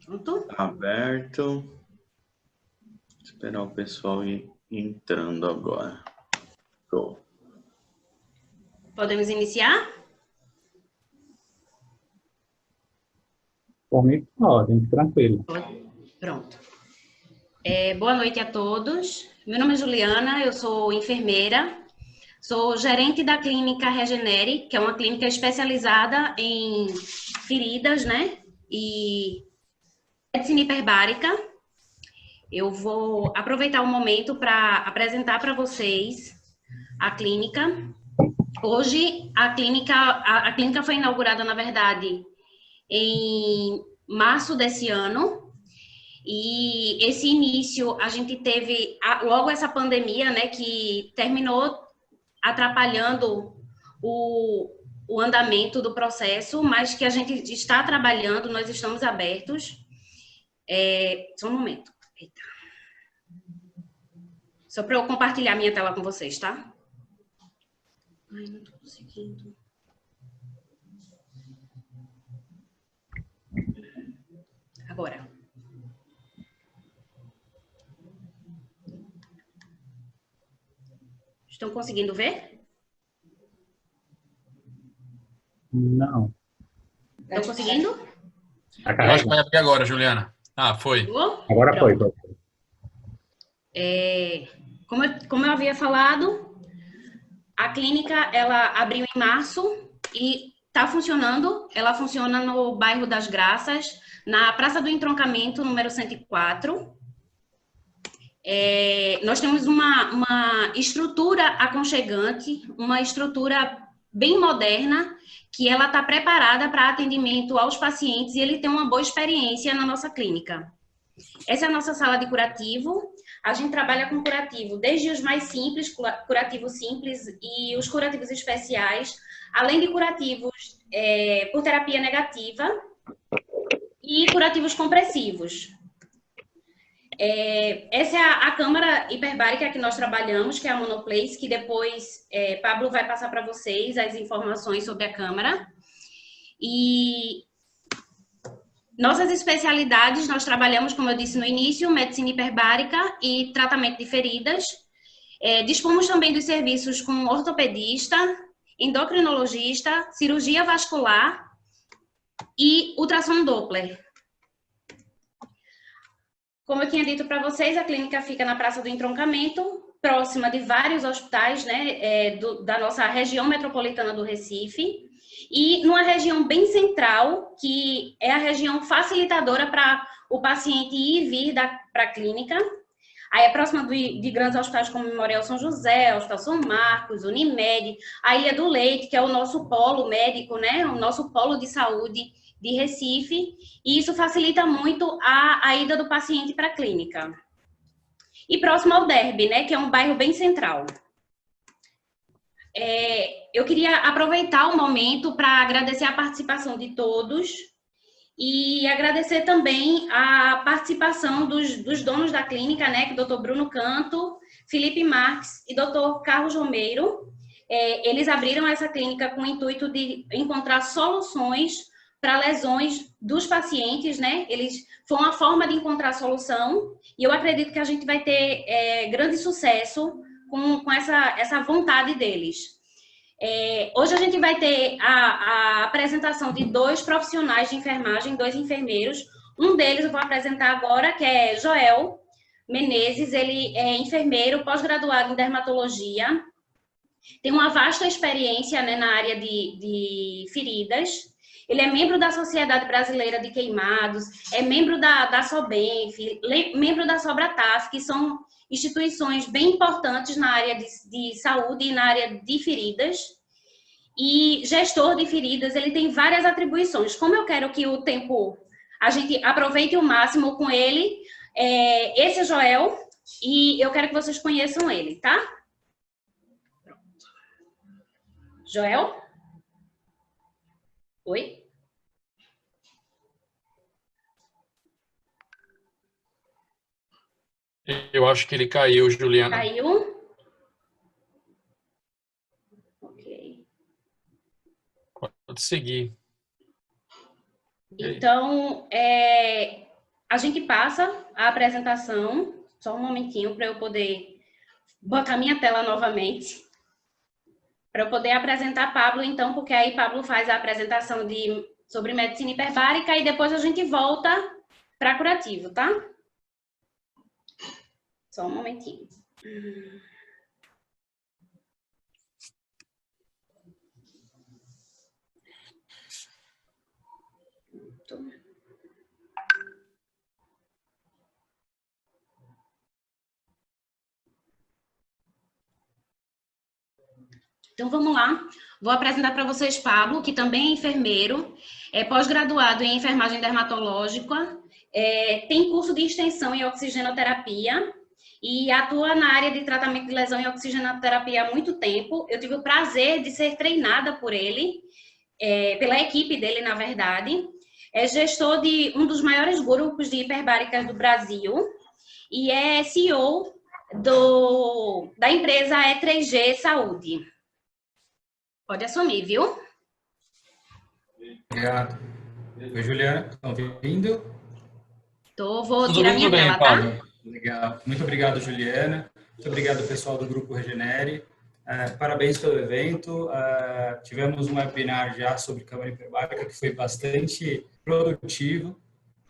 Pronto? Aberto. Esperar o pessoal ir entrando agora. Show. Podemos iniciar? Por mim, pode, tranquilo. Pronto. Boa noite a todos. Meu nome é Juliana, eu sou enfermeira, sou gerente da clínica Regenere, que é uma clínica especializada em feridas, né? E medicina hiperbárica. Eu vou aproveitar o momento para apresentar para vocês a clínica. Hoje, a clínica foi inaugurada, na verdade, em março desse ano. E esse início, a gente teve logo essa pandemia, né, que terminou atrapalhando o andamento do processo, mas que a gente está trabalhando, nós estamos abertos. Só um momento. Eita. Só para eu compartilhar minha tela com vocês, tá? Ai, não tô conseguindo. Agora. Estão conseguindo ver? Não. Estão conseguindo? Eu acho que vai abrir agora, Juliana. Ah, foi. Agora foi. Como eu havia falado, a clínica ela abriu em março e está funcionando. Ela funciona no bairro das Graças, na Praça do Entroncamento, número 104. Nós temos uma estrutura aconchegante, uma estrutura bem moderna, que ela está preparada para atendimento aos pacientes e ele tem uma boa experiência na nossa clínica. Essa é a nossa sala de curativo. A gente trabalha com curativo, desde os mais simples, curativo simples e os curativos especiais, além de curativos por terapia negativa e curativos compressivos. Essa é a câmara hiperbárica que nós trabalhamos, que é a Monoplace, que depois Pablo vai passar para vocês as informações sobre a câmara. E nossas especialidades, nós trabalhamos, como eu disse no início, medicina hiperbárica e tratamento de feridas. Dispomos também dos serviços com ortopedista, endocrinologista, cirurgia vascular e ultrassom Doppler. Como eu tinha dito para vocês, a clínica fica na Praça do Entroncamento, próxima de vários hospitais, né, da nossa região metropolitana do Recife, e numa região bem central, que é a região facilitadora para o paciente ir e vir para a clínica. Aí é próxima de grandes hospitais como Memorial São José, Hospital São Marcos, Unimed, a Ilha do Leite, que é o nosso polo médico, né, o nosso polo de saúde de Recife, e isso facilita muito a ida do paciente para a clínica. E próximo ao Derby, né, que é um bairro bem central. Eu queria aproveitar o momento para agradecer a participação de todos e agradecer também a participação dos donos da clínica, né, que é o Dr. Bruno Canto, Felipe Marques e Dr. Carlos Romeiro. Eles abriram essa clínica com o intuito de encontrar soluções para lesões dos pacientes, né? Foi uma forma de encontrar solução e eu acredito que a gente vai ter grande sucesso com essa vontade deles. Hoje a gente vai ter a apresentação de 2 profissionais de enfermagem, 2 enfermeiros. Um deles eu vou apresentar agora, que é Joel Menezes. Ele é enfermeiro, pós-graduado em dermatologia. Tem uma vasta experiência, né, na área de feridas. Ele é membro da Sociedade Brasileira de Queimados, é membro da SOBENF, membro da Sobrataf, que são instituições bem importantes na área de saúde e na área de feridas. E gestor de feridas, ele tem várias atribuições. Como eu quero que o tempo, a gente aproveite o máximo com ele, esse é Joel, e eu quero que vocês conheçam ele, tá? Pronto. Joel? Oi? Eu acho que ele caiu, Juliana. Caiu? Ok. Pode seguir. Então, a gente passa a apresentação, só um momentinho para eu poder botar minha tela novamente, para eu poder apresentar Pablo, então, porque aí Pablo faz a apresentação sobre medicina hiperbárica e depois a gente volta para curativo, tá? Só um momentinho. Então, vamos lá. Vou apresentar para vocês Pablo, que também é enfermeiro, é pós-graduado em enfermagem dermatológica, tem curso de extensão em oxigenoterapia e atua na área de tratamento de lesão em oxigenoterapia há muito tempo. Eu tive o prazer de ser treinada por ele, pela equipe dele, na verdade. É gestor de um dos maiores grupos de hiperbáricas do Brasil e é CEO da empresa E3G Saúde. Pode assumir, viu? Obrigado. Oi, Juliana, estão ouvindo? Vou tirar minha tela, tá? Legal. Muito obrigado, Juliana. Muito obrigado, pessoal do Grupo Regenere. Parabéns pelo evento. Tivemos um webinar já sobre câmara hiperbárica que foi bastante produtivo.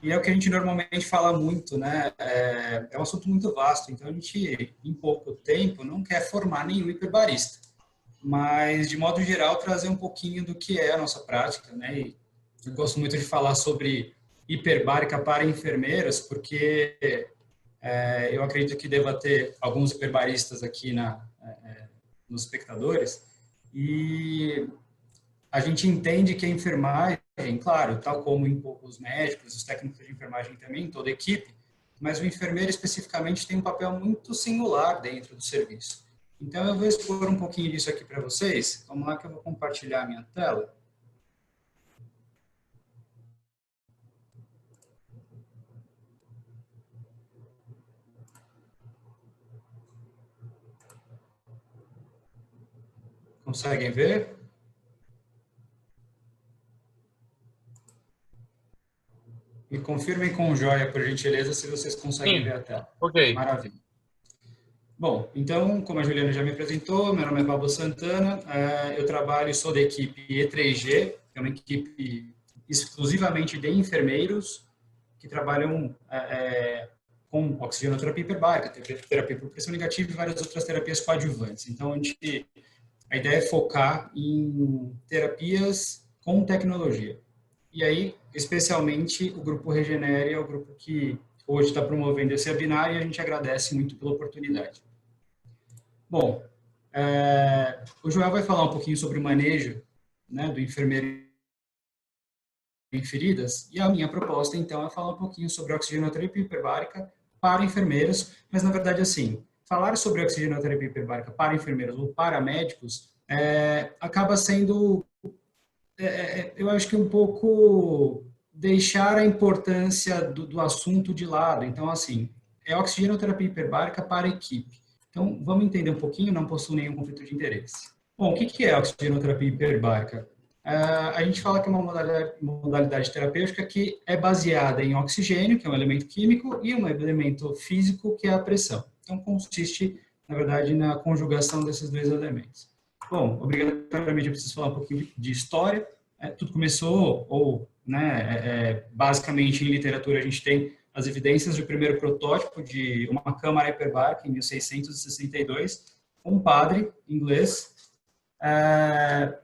E é o que a gente normalmente fala muito, né? É um assunto muito vasto, então a gente, em pouco tempo, não quer formar nenhum hiperbarista. Mas, de modo geral, trazer um pouquinho do que é a nossa prática, né? E eu gosto muito de falar sobre hiperbárica para enfermeiras, porque eu acredito que deva ter alguns hiperbaristas aqui nos espectadores, e a gente entende que a enfermagem, claro, tal como em os médicos, os técnicos de enfermagem também, toda a equipe, mas o enfermeiro especificamente tem um papel muito singular dentro do serviço. Então, eu vou expor um pouquinho disso aqui para vocês. Vamos lá que eu vou compartilhar a minha tela. Conseguem ver? Me confirmem com joia, por gentileza, se vocês conseguem ver a tela. Ok. Maravilha. Bom, então, como a Juliana já me apresentou, meu nome é Pablo Santana, eu trabalho, sou da equipe E3G, que é uma equipe exclusivamente de enfermeiros que trabalham com oxigenoterapia hiperbárica, terapia por pressão negativa e várias outras terapias coadjuvantes. Então, a ideia é focar em terapias com tecnologia. E aí, especialmente, o Grupo Regenere é o grupo que hoje está promovendo esse webinar e a gente agradece muito pela oportunidade. Bom, o Joel vai falar um pouquinho sobre o manejo, né, do enfermeiro em feridas, e a minha proposta, então, é falar um pouquinho sobre oxigenoterapia hiperbárica para enfermeiros, mas, na verdade, assim, falar sobre oxigenoterapia hiperbárica para enfermeiros ou para médicos acaba sendo, eu acho que um pouco deixar a importância do assunto de lado. Então, assim, é oxigenoterapia hiperbárica para equipe. Então, vamos entender um pouquinho, não possuo nenhum conflito de interesse. Bom, o que é a oxigenoterapia hiperbárica? A gente fala que é uma modalidade terapêutica que é baseada em oxigênio, que é um elemento químico, e um elemento físico, que é a pressão. Então, consiste, na verdade, na conjugação desses dois elementos. Bom, obrigatoriamente eu preciso falar um pouquinho de história. Tudo começou, basicamente em literatura a gente tem as evidências do primeiro protótipo de uma câmara hiperbárica em 1662, um padre inglês,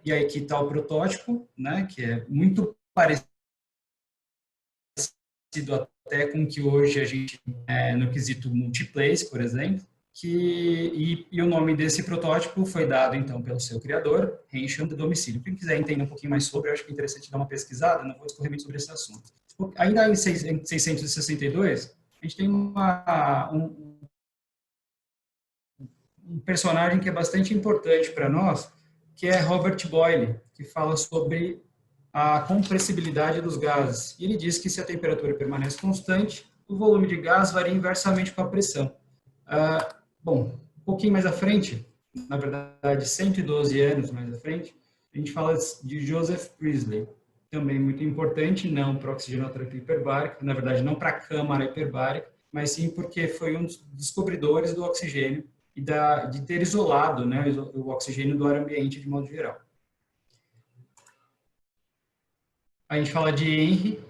e aí aqui está o protótipo, né, que é muito parecido até com o que hoje a gente no quesito multiplace, por exemplo, e o nome desse protótipo foi dado, então, pelo seu criador, Henschel de Domicílio. Quem quiser entender um pouquinho mais sobre, eu acho que é interessante dar uma pesquisada, não vou discorrer muito sobre esse assunto. Ainda em 662, a gente tem um personagem que é bastante importante para nós, que é Robert Boyle, que fala sobre a compressibilidade dos gases. E ele diz que se a temperatura permanece constante, o volume de gás varia inversamente com a pressão. Bom, um pouquinho mais à frente, na verdade 112 anos mais à frente, a gente fala de Joseph Priestley. também muito importante, não para oxigenoterapia hiperbárica, na verdade não para a câmara hiperbárica, mas sim porque foi um dos descobridores do oxigênio e de ter isolado, né, o oxigênio do ar ambiente de modo geral. A gente fala de Henry,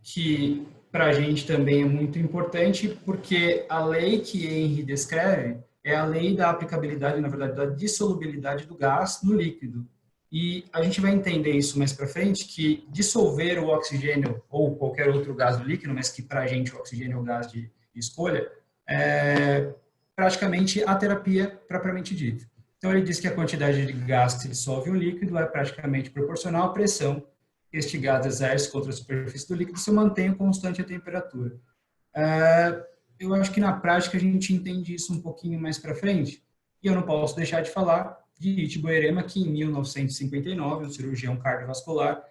que para a gente também é muito importante, porque a lei que Henry descreve é a lei da aplicabilidade, na verdade, da dissolubilidade do gás no líquido. E a gente vai entender isso mais para frente, que dissolver o oxigênio ou qualquer outro gás no líquido, mas que para a gente o oxigênio é o gás de escolha, é praticamente a terapia propriamente dita. Então ele diz que a quantidade de gás que se dissolve em um líquido é praticamente proporcional à pressão que este gás exerce contra a superfície do líquido se mantém constante a temperatura. Eu acho que na prática a gente entende isso um pouquinho mais para frente, e eu não posso deixar de falar de Ichigo Erema, que em 1959, um cirurgião cardiovascular,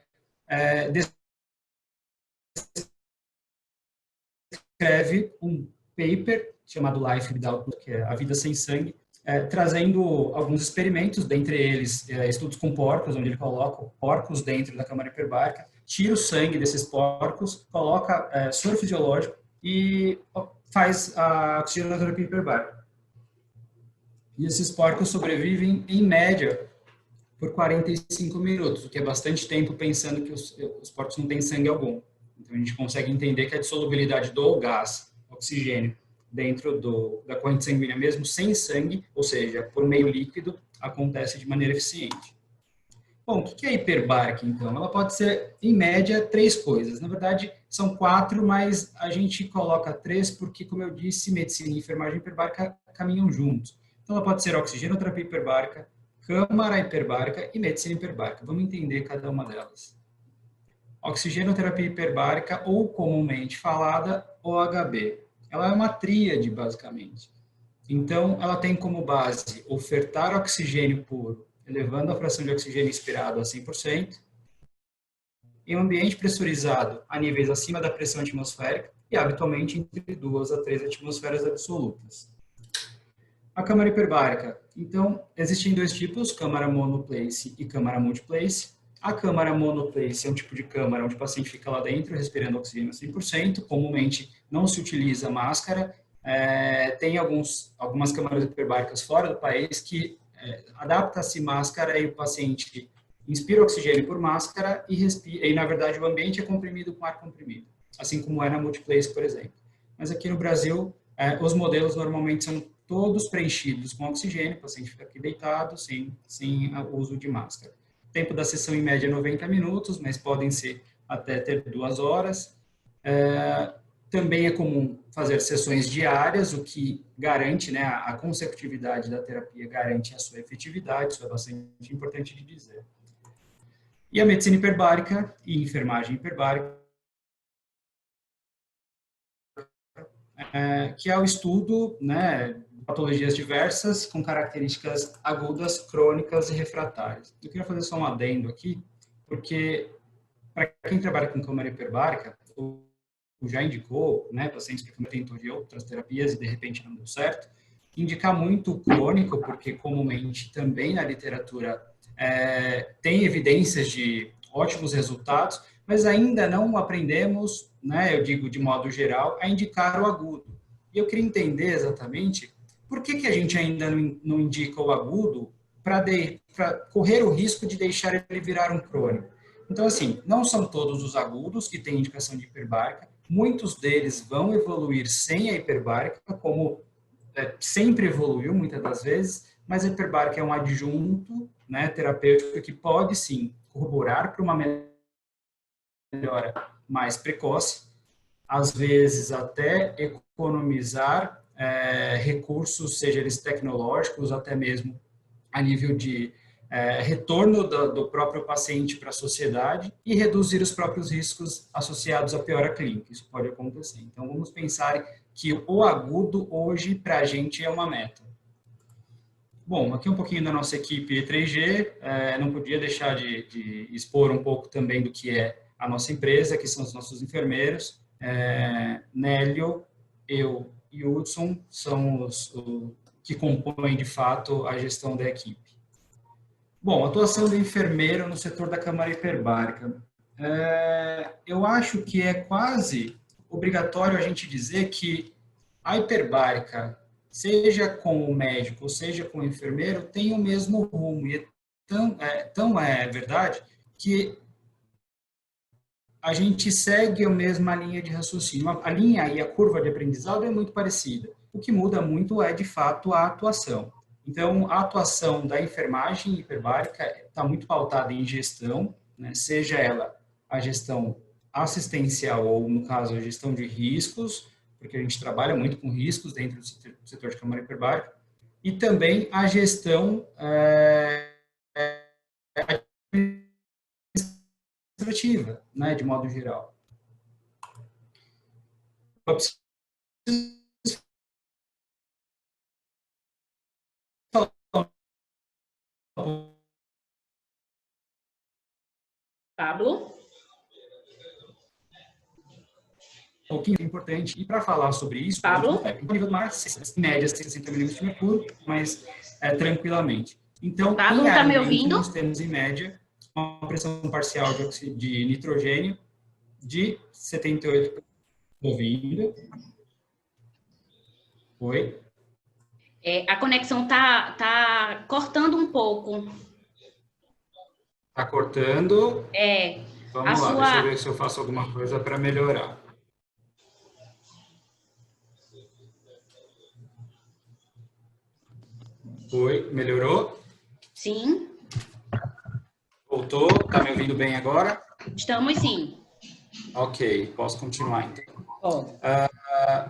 escreve um paper chamado Life Without Blood, que é a vida sem sangue, trazendo alguns experimentos, dentre eles estudos com porcos, onde ele coloca porcos dentro da câmara hiperbárica, tira o sangue desses porcos, coloca soro fisiológico e faz a oxigenoterapia hiperbárica. E esses porcos sobrevivem, em média, por 45 minutos, o que é bastante tempo pensando que os porcos não têm sangue algum. Então, a gente consegue entender que a dissolubilidade do gás, oxigênio, dentro da corrente sanguínea, mesmo sem sangue, ou seja, por meio líquido, acontece de maneira eficiente. Bom, o que é hiperbárica, então? Ela pode ser, em média, 3 coisas. Na verdade, são 4, mas a gente coloca 3 porque, como eu disse, medicina e enfermagem hiperbárica caminham juntos. Então, ela pode ser oxigenoterapia hiperbárica, câmara hiperbárica e medicina hiperbárica. Vamos entender cada uma delas. Oxigenoterapia hiperbárica, ou comumente falada, OHB. Ela é uma tríade, basicamente. Então, ela tem como base ofertar oxigênio puro, elevando a fração de oxigênio inspirado a 100%, em um ambiente pressurizado a níveis acima da pressão atmosférica e, habitualmente, entre 2 a 3 atmosferas absolutas. A câmara hiperbárica. Então, existem 2 tipos, câmara monoplace e câmara multiplace. A câmara monoplace é um tipo de câmara onde o paciente fica lá dentro respirando oxigênio a 100%. Comumente não se utiliza máscara. Tem algumas câmaras hiperbáricas fora do país que adapta-se máscara e o paciente inspira oxigênio por máscara e respira. E, na verdade, o ambiente é comprimido com ar comprimido, assim como é na multiplace, por exemplo. Mas aqui no Brasil, os modelos normalmente são todos preenchidos com oxigênio, o paciente fica aqui deitado, sem o uso de máscara. O tempo da sessão, em média, é 90 minutos, mas podem ser até ter 2 horas. Também é comum fazer sessões diárias, o que garante, né, a consecutividade da terapia, garante a sua efetividade, isso é bastante importante de dizer. E a medicina hiperbárica e enfermagem hiperbárica, que é o estudo, né, de patologias diversas com características agudas, crônicas e refratárias. Eu queria fazer só um adendo aqui, porque para quem trabalha com câmara hiperbárica, já indicou, né, pacientes que tentou de outras terapias e de repente não deu certo, indicar muito crônico, porque comumente também na literatura tem evidências de ótimos resultados, mas ainda não aprendemos, né, eu digo de modo geral, a indicar o agudo. E eu queria entender exatamente por que a gente ainda não indica o agudo para correr o risco de deixar ele virar um crônico. Então, assim, não são todos os agudos que têm indicação de hiperbárica, muitos deles vão evoluir sem a hiperbárica, como sempre evoluiu, muitas das vezes, mas a hiperbárica é um adjunto, né, terapêutico que pode, sim, corroborar para uma melhora mais precoce, às vezes até economizar recursos, seja eles tecnológicos, até mesmo a nível de retorno do próprio paciente para a sociedade e reduzir os próprios riscos associados à piora clínica. Isso pode acontecer. Então, vamos pensar que o agudo hoje para a gente é uma meta. Bom, aqui um pouquinho da nossa equipe E3G, não podia deixar de expor um pouco também do que é a nossa empresa, que são os nossos enfermeiros. Nélio, eu e Hudson são os que compõem, de fato, a gestão da equipe. Bom, atuação do enfermeiro no setor da câmara hiperbárica. eu acho que é quase obrigatório a gente dizer que a hiperbárica, seja com o médico ou seja com o enfermeiro, tem o mesmo rumo. E tão é verdade que a gente segue a mesma linha de raciocínio. A linha e a curva de aprendizado é muito parecida. O que muda muito é, de fato, a atuação. Então, a atuação da enfermagem hiperbárica está muito pautada em gestão, né? Seja ela a gestão assistencial ou, no caso, a gestão de riscos, porque a gente trabalha muito com riscos dentro do setor de câmara hiperbárica, e também a gestão administrativa, né, de modo geral. Eu preciso Pablo? Um pouquinho importante. E para falar sobre isso, Pablo? o nível mais, em média, 60 milímetros de mercúrio, mas tranquilamente. Então, Pablo, em tá me ar ambiente, ouvindo? nós temos, em média, uma pressão parcial de nitrogênio de 78%. Ouvindo? Oi? A conexão tá cortando um pouco. Está cortando? Vamos lá, deixa eu ver se eu faço alguma coisa para melhorar. Oi, melhorou? Sim. Voltou? Está me ouvindo bem agora? Estamos sim. Ok, posso continuar então.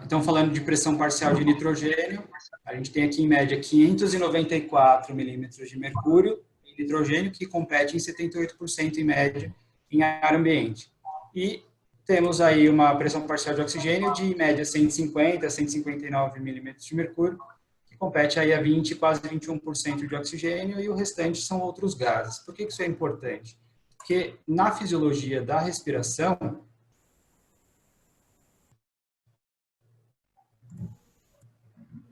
Então, falando de pressão parcial de nitrogênio, a gente tem aqui em média 594 milímetros de mercúrio em nitrogênio, que compete em 78% em média em ar ambiente. E temos aí uma pressão parcial de oxigênio de em média 150 a 159 milímetros de mercúrio, que compete aí a 20, quase 21% de oxigênio, e o restante são outros gases. Por que isso é importante? Porque na fisiologia da respiração,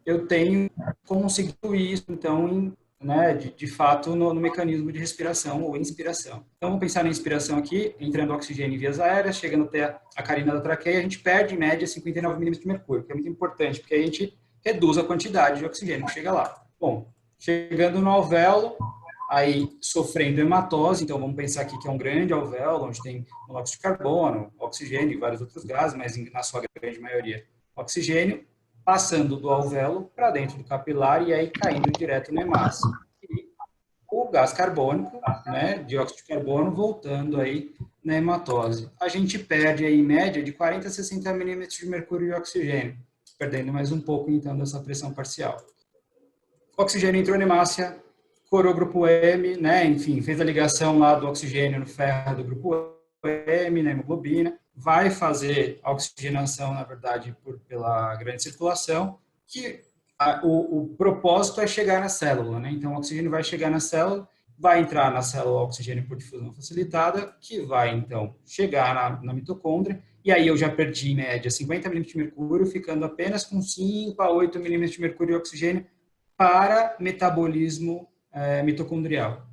eu tenho conseguido isso, então, né, de fato, no mecanismo de respiração ou inspiração. Então, vamos pensar na inspiração aqui, entrando oxigênio em vias aéreas, chegando até a carina da traqueia, a gente perde, em média, 59 milímetros de mercúrio, que é muito importante, porque a gente reduz a quantidade de oxigênio que chega lá. Bom, chegando no alvéolo, aí sofrendo hematose, então vamos pensar aqui que é um grande alvéolo, onde tem monóxido de carbono, oxigênio e vários outros gases, mas na sua grande maioria oxigênio, passando do alvéolo para dentro do capilar e aí caindo direto na hemácia. E o gás carbônico, né, dióxido de carbono, voltando aí na hematose. A gente perde aí, em média, de 40 a 60 milímetros de mercúrio e oxigênio, perdendo mais um pouco, então, dessa pressão parcial. O oxigênio entrou na hemácia, corou o grupo M, né, enfim, fez a ligação lá do oxigênio no ferro do grupo M, na hemoglobina, vai fazer a oxigenação, na verdade, pela grande circulação, que o propósito é chegar na célula, né? Então, o oxigênio vai chegar na célula, vai entrar na célula oxigênio por difusão facilitada, que vai, então, chegar na mitocôndria, e aí eu já perdi, em média, 50 milímetros de mercúrio, ficando apenas com 5 a 8 milímetros de mercúrio e oxigênio para metabolismo mitocondrial.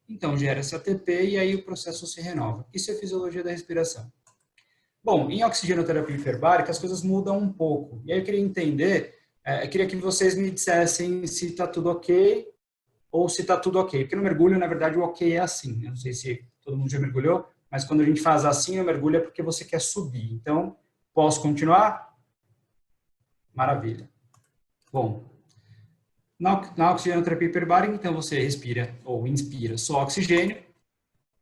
Então, gera-se ATP e aí o processo se renova. Isso é fisiologia da respiração. Bom, em oxigenoterapia hiperbárica as coisas mudam um pouco. E aí eu queria entender, eu queria que vocês me dissessem se está tudo ok ou se está tudo ok. Porque no mergulho, na verdade, o ok é assim. Eu não sei se todo mundo já mergulhou, mas quando a gente faz assim, o mergulho é porque você quer subir. Então, posso continuar? Maravilha. Bom, na oxigenoterapia hiperbárica, então você respira ou inspira só oxigênio,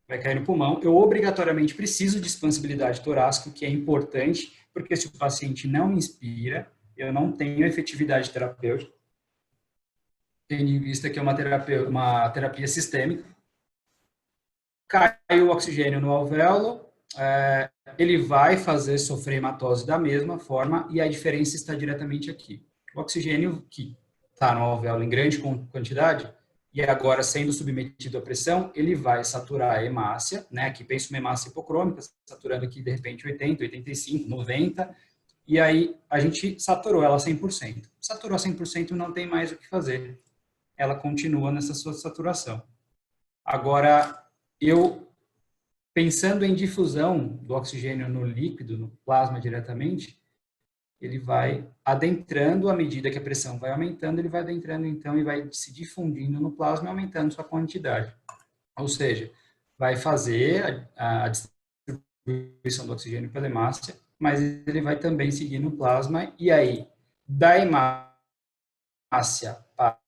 vai cair no pulmão. Eu obrigatoriamente preciso de expansibilidade torácica, que é importante, porque se o paciente não inspira, eu não tenho efetividade terapêutica, tendo em vista que é uma terapia sistêmica. Cai o oxigênio no alvéolo, ele vai fazer sofrer hematose da mesma forma, e a diferença está diretamente aqui. O oxigênio que está no alvéolo em grande quantidade, e agora sendo submetido à pressão, ele vai saturar a hemácia, né? Aqui penso uma hemácia hipocrômica, saturando aqui de repente 80, 85, 90, e aí a gente saturou ela 100%. Saturou 100%, não tem mais o que fazer. Ela continua nessa sua saturação. Agora, eu pensando em difusão do oxigênio no líquido, no plasma diretamente, ele vai adentrando à medida que a pressão vai aumentando, ele vai adentrando então e vai se difundindo no plasma, aumentando sua quantidade. Ou seja, vai fazer a distribuição do oxigênio pela hemácia, mas ele vai também seguir no plasma, e aí, da hemácia para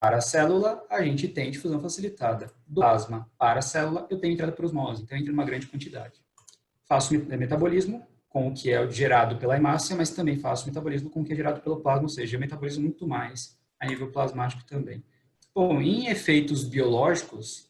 a célula, a gente tem difusão facilitada. Do plasma para a célula, eu tenho entrada por osmose, então entra numa grande quantidade. Faço metabolismo com o que é gerado pela hemácia, mas também faço metabolismo com o que é gerado pelo plasma, ou seja, eu metabolizo muito mais a nível plasmático também. Bom, em efeitos biológicos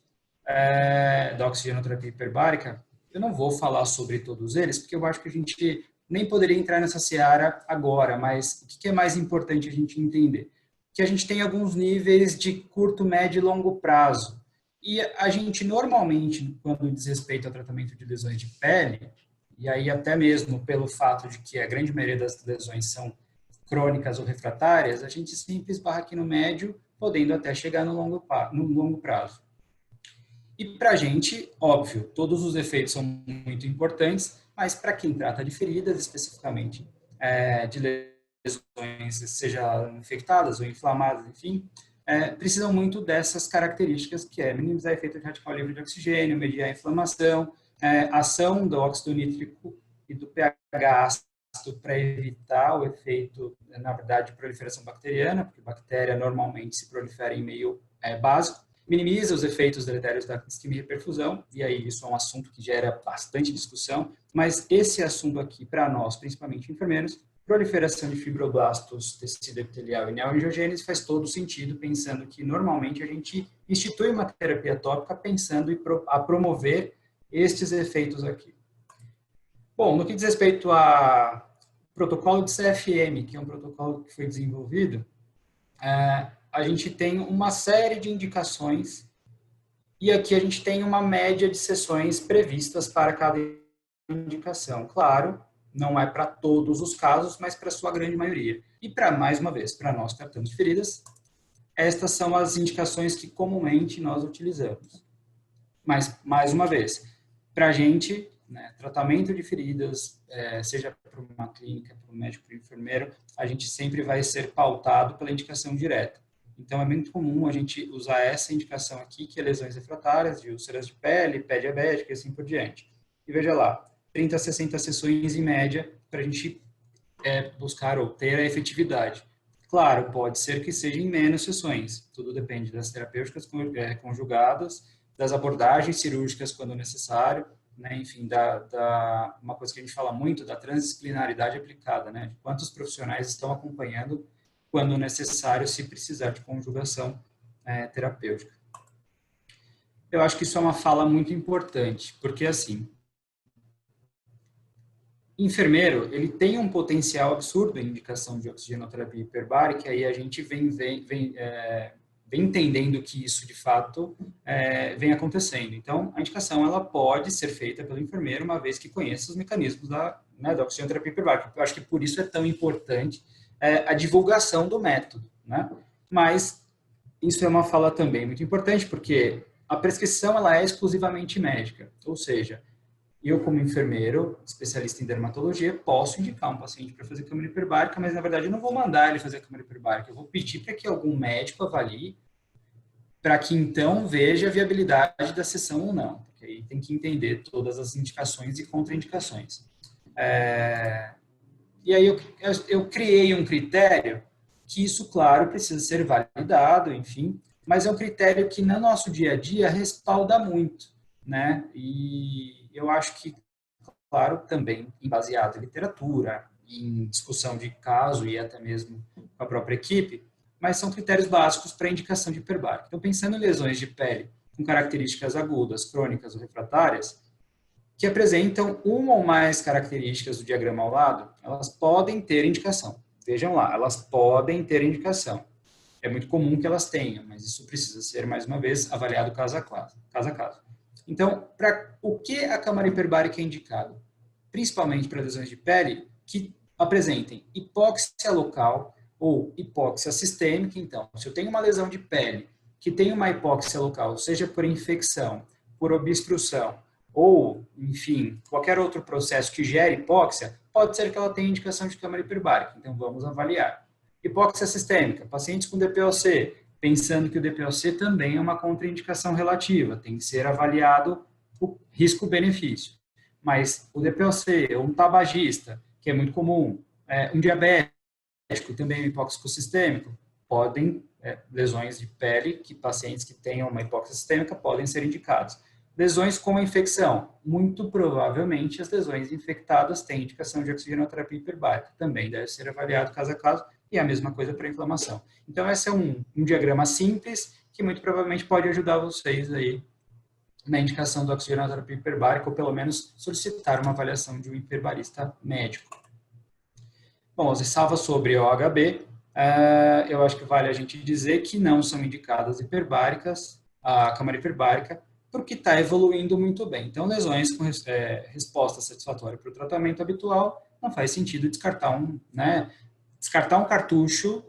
da oxigenoterapia hiperbárica, eu não vou falar sobre todos eles, porque eu acho que a gente nem poderia entrar nessa seara agora, mas o que é mais importante a gente entender? Que a gente tem alguns níveis de curto, médio e longo prazo. E a gente normalmente, quando diz respeito ao tratamento de lesões de pele, e aí até mesmo pelo fato de que a grande maioria das lesões são crônicas ou refratárias, a gente sempre esbarra aqui no médio, podendo até chegar no longo prazo. E para a gente, óbvio, todos os efeitos são muito importantes, mas para quem trata de feridas, especificamente de lesões, seja infectadas ou inflamadas, enfim, precisam muito dessas características, que é minimizar efeito de radical livre de oxigênio, mediar a inflamação, ação do óxido nítrico e do pH ácido para evitar o efeito, na verdade, de proliferação bacteriana, porque bactéria normalmente se prolifera em meio básico, minimiza os efeitos deletérios da isquemia e perfusão, e aí isso é um assunto que gera bastante discussão, mas esse assunto aqui, para nós, principalmente enfermeiros, proliferação de fibroblastos, tecido epitelial e neoangiogênese faz todo sentido, pensando que normalmente a gente institui uma terapia tópica pensando a promover estes efeitos aqui. Bom, no que diz respeito a protocolo de CFM, que é um protocolo que foi desenvolvido, a gente tem uma série de indicações e aqui a gente tem uma média de sessões previstas para cada indicação. Claro, não é para todos os casos, mas para a sua grande maioria. E mais uma vez, para nós que tratamos de feridas, estas são as indicações que comumente nós utilizamos. Mas, mais uma vez, para a gente, né, tratamento de feridas, seja para uma clínica, para um médico, para um enfermeiro, a gente sempre vai ser pautado pela indicação direta. Então, é muito comum a gente usar essa indicação aqui, que é lesões refratárias, de úlceras de pele, pé diabético e assim por diante. E veja lá, 30 a 60 sessões em média para a gente buscar ou ter a efetividade. Claro, pode ser que seja em menos sessões, tudo depende das terapêuticas conjugadas, das abordagens cirúrgicas quando necessário, né? Enfim, uma coisa que a gente fala muito, da transdisciplinaridade aplicada, né? De quantos profissionais estão acompanhando quando necessário, se precisar de conjugação terapêutica. Eu acho que isso é uma fala muito importante, porque assim, enfermeiro, ele tem um potencial absurdo em indicação de oxigenoterapia hiperbárica, e aí a gente vem entendendo que isso, de fato, vem acontecendo. Então, a indicação ela pode ser feita pelo enfermeiro, uma vez que conheça os mecanismos da oxigenoterapia hiperbárica. Eu acho que por isso é tão importante a divulgação do método, né? Mas isso é uma fala também muito importante, porque a prescrição ela é exclusivamente médica, ou seja, eu como enfermeiro, especialista em dermatologia, posso indicar um paciente para fazer câmara hiperbárica, mas na verdade eu não vou mandar ele fazer câmara hiperbárica, eu vou pedir para que algum médico avalie, para que então veja a viabilidade da sessão ou não, porque aí tem que entender todas as indicações e contraindicações. E aí eu criei um critério que isso, claro, precisa ser validado, enfim, mas é um critério que no nosso dia a dia respalda muito, né? E eu acho que, claro, também baseado em literatura, em discussão de caso e até mesmo com a própria equipe, mas são critérios básicos para indicação de hiperbárica. Então, pensando em lesões de pele com características agudas, crônicas ou refratárias, que apresentam uma ou mais características do diagrama ao lado, elas podem ter indicação. Vejam lá, elas podem ter indicação. É muito comum que elas tenham, mas isso precisa ser, mais uma vez, avaliado caso a caso. Então, para o que a câmara hiperbárica é indicada? Principalmente para lesões de pele que apresentem hipóxia local ou hipóxia sistêmica. Então, se eu tenho uma lesão de pele que tem uma hipóxia local, seja por infecção, por obstrução, ou, enfim, qualquer outro processo que gere hipóxia, pode ser que ela tenha indicação de câmara hiperbárica. Então, vamos avaliar. Hipóxia sistêmica, pacientes com DPOC, pensando que o DPOC também é uma contraindicação relativa, tem que ser avaliado o risco-benefício. Mas o DPOC, ou um tabagista, que é muito comum, um diabético, também um hipóxico sistêmico, podem, lesões de pele, que pacientes que tenham uma hipóxia sistêmica podem ser indicados. Lesões com infecção, muito provavelmente as lesões infectadas têm indicação de oxigenoterapia hiperbárica, também deve ser avaliado caso a caso, e a mesma coisa para a inflamação. Então, esse é um diagrama simples, que muito provavelmente pode ajudar vocês aí na indicação da oxigenoterapia hiperbárica, ou pelo menos solicitar uma avaliação de um hiperbarista médico. Bom, as ressalvas sobre OHB, eu acho que vale a gente dizer que não são indicadas hiperbáricas, a câmara hiperbárica, porque está evoluindo muito bem. Então, lesões com resposta satisfatória para o tratamento habitual, não faz sentido descartar um cartucho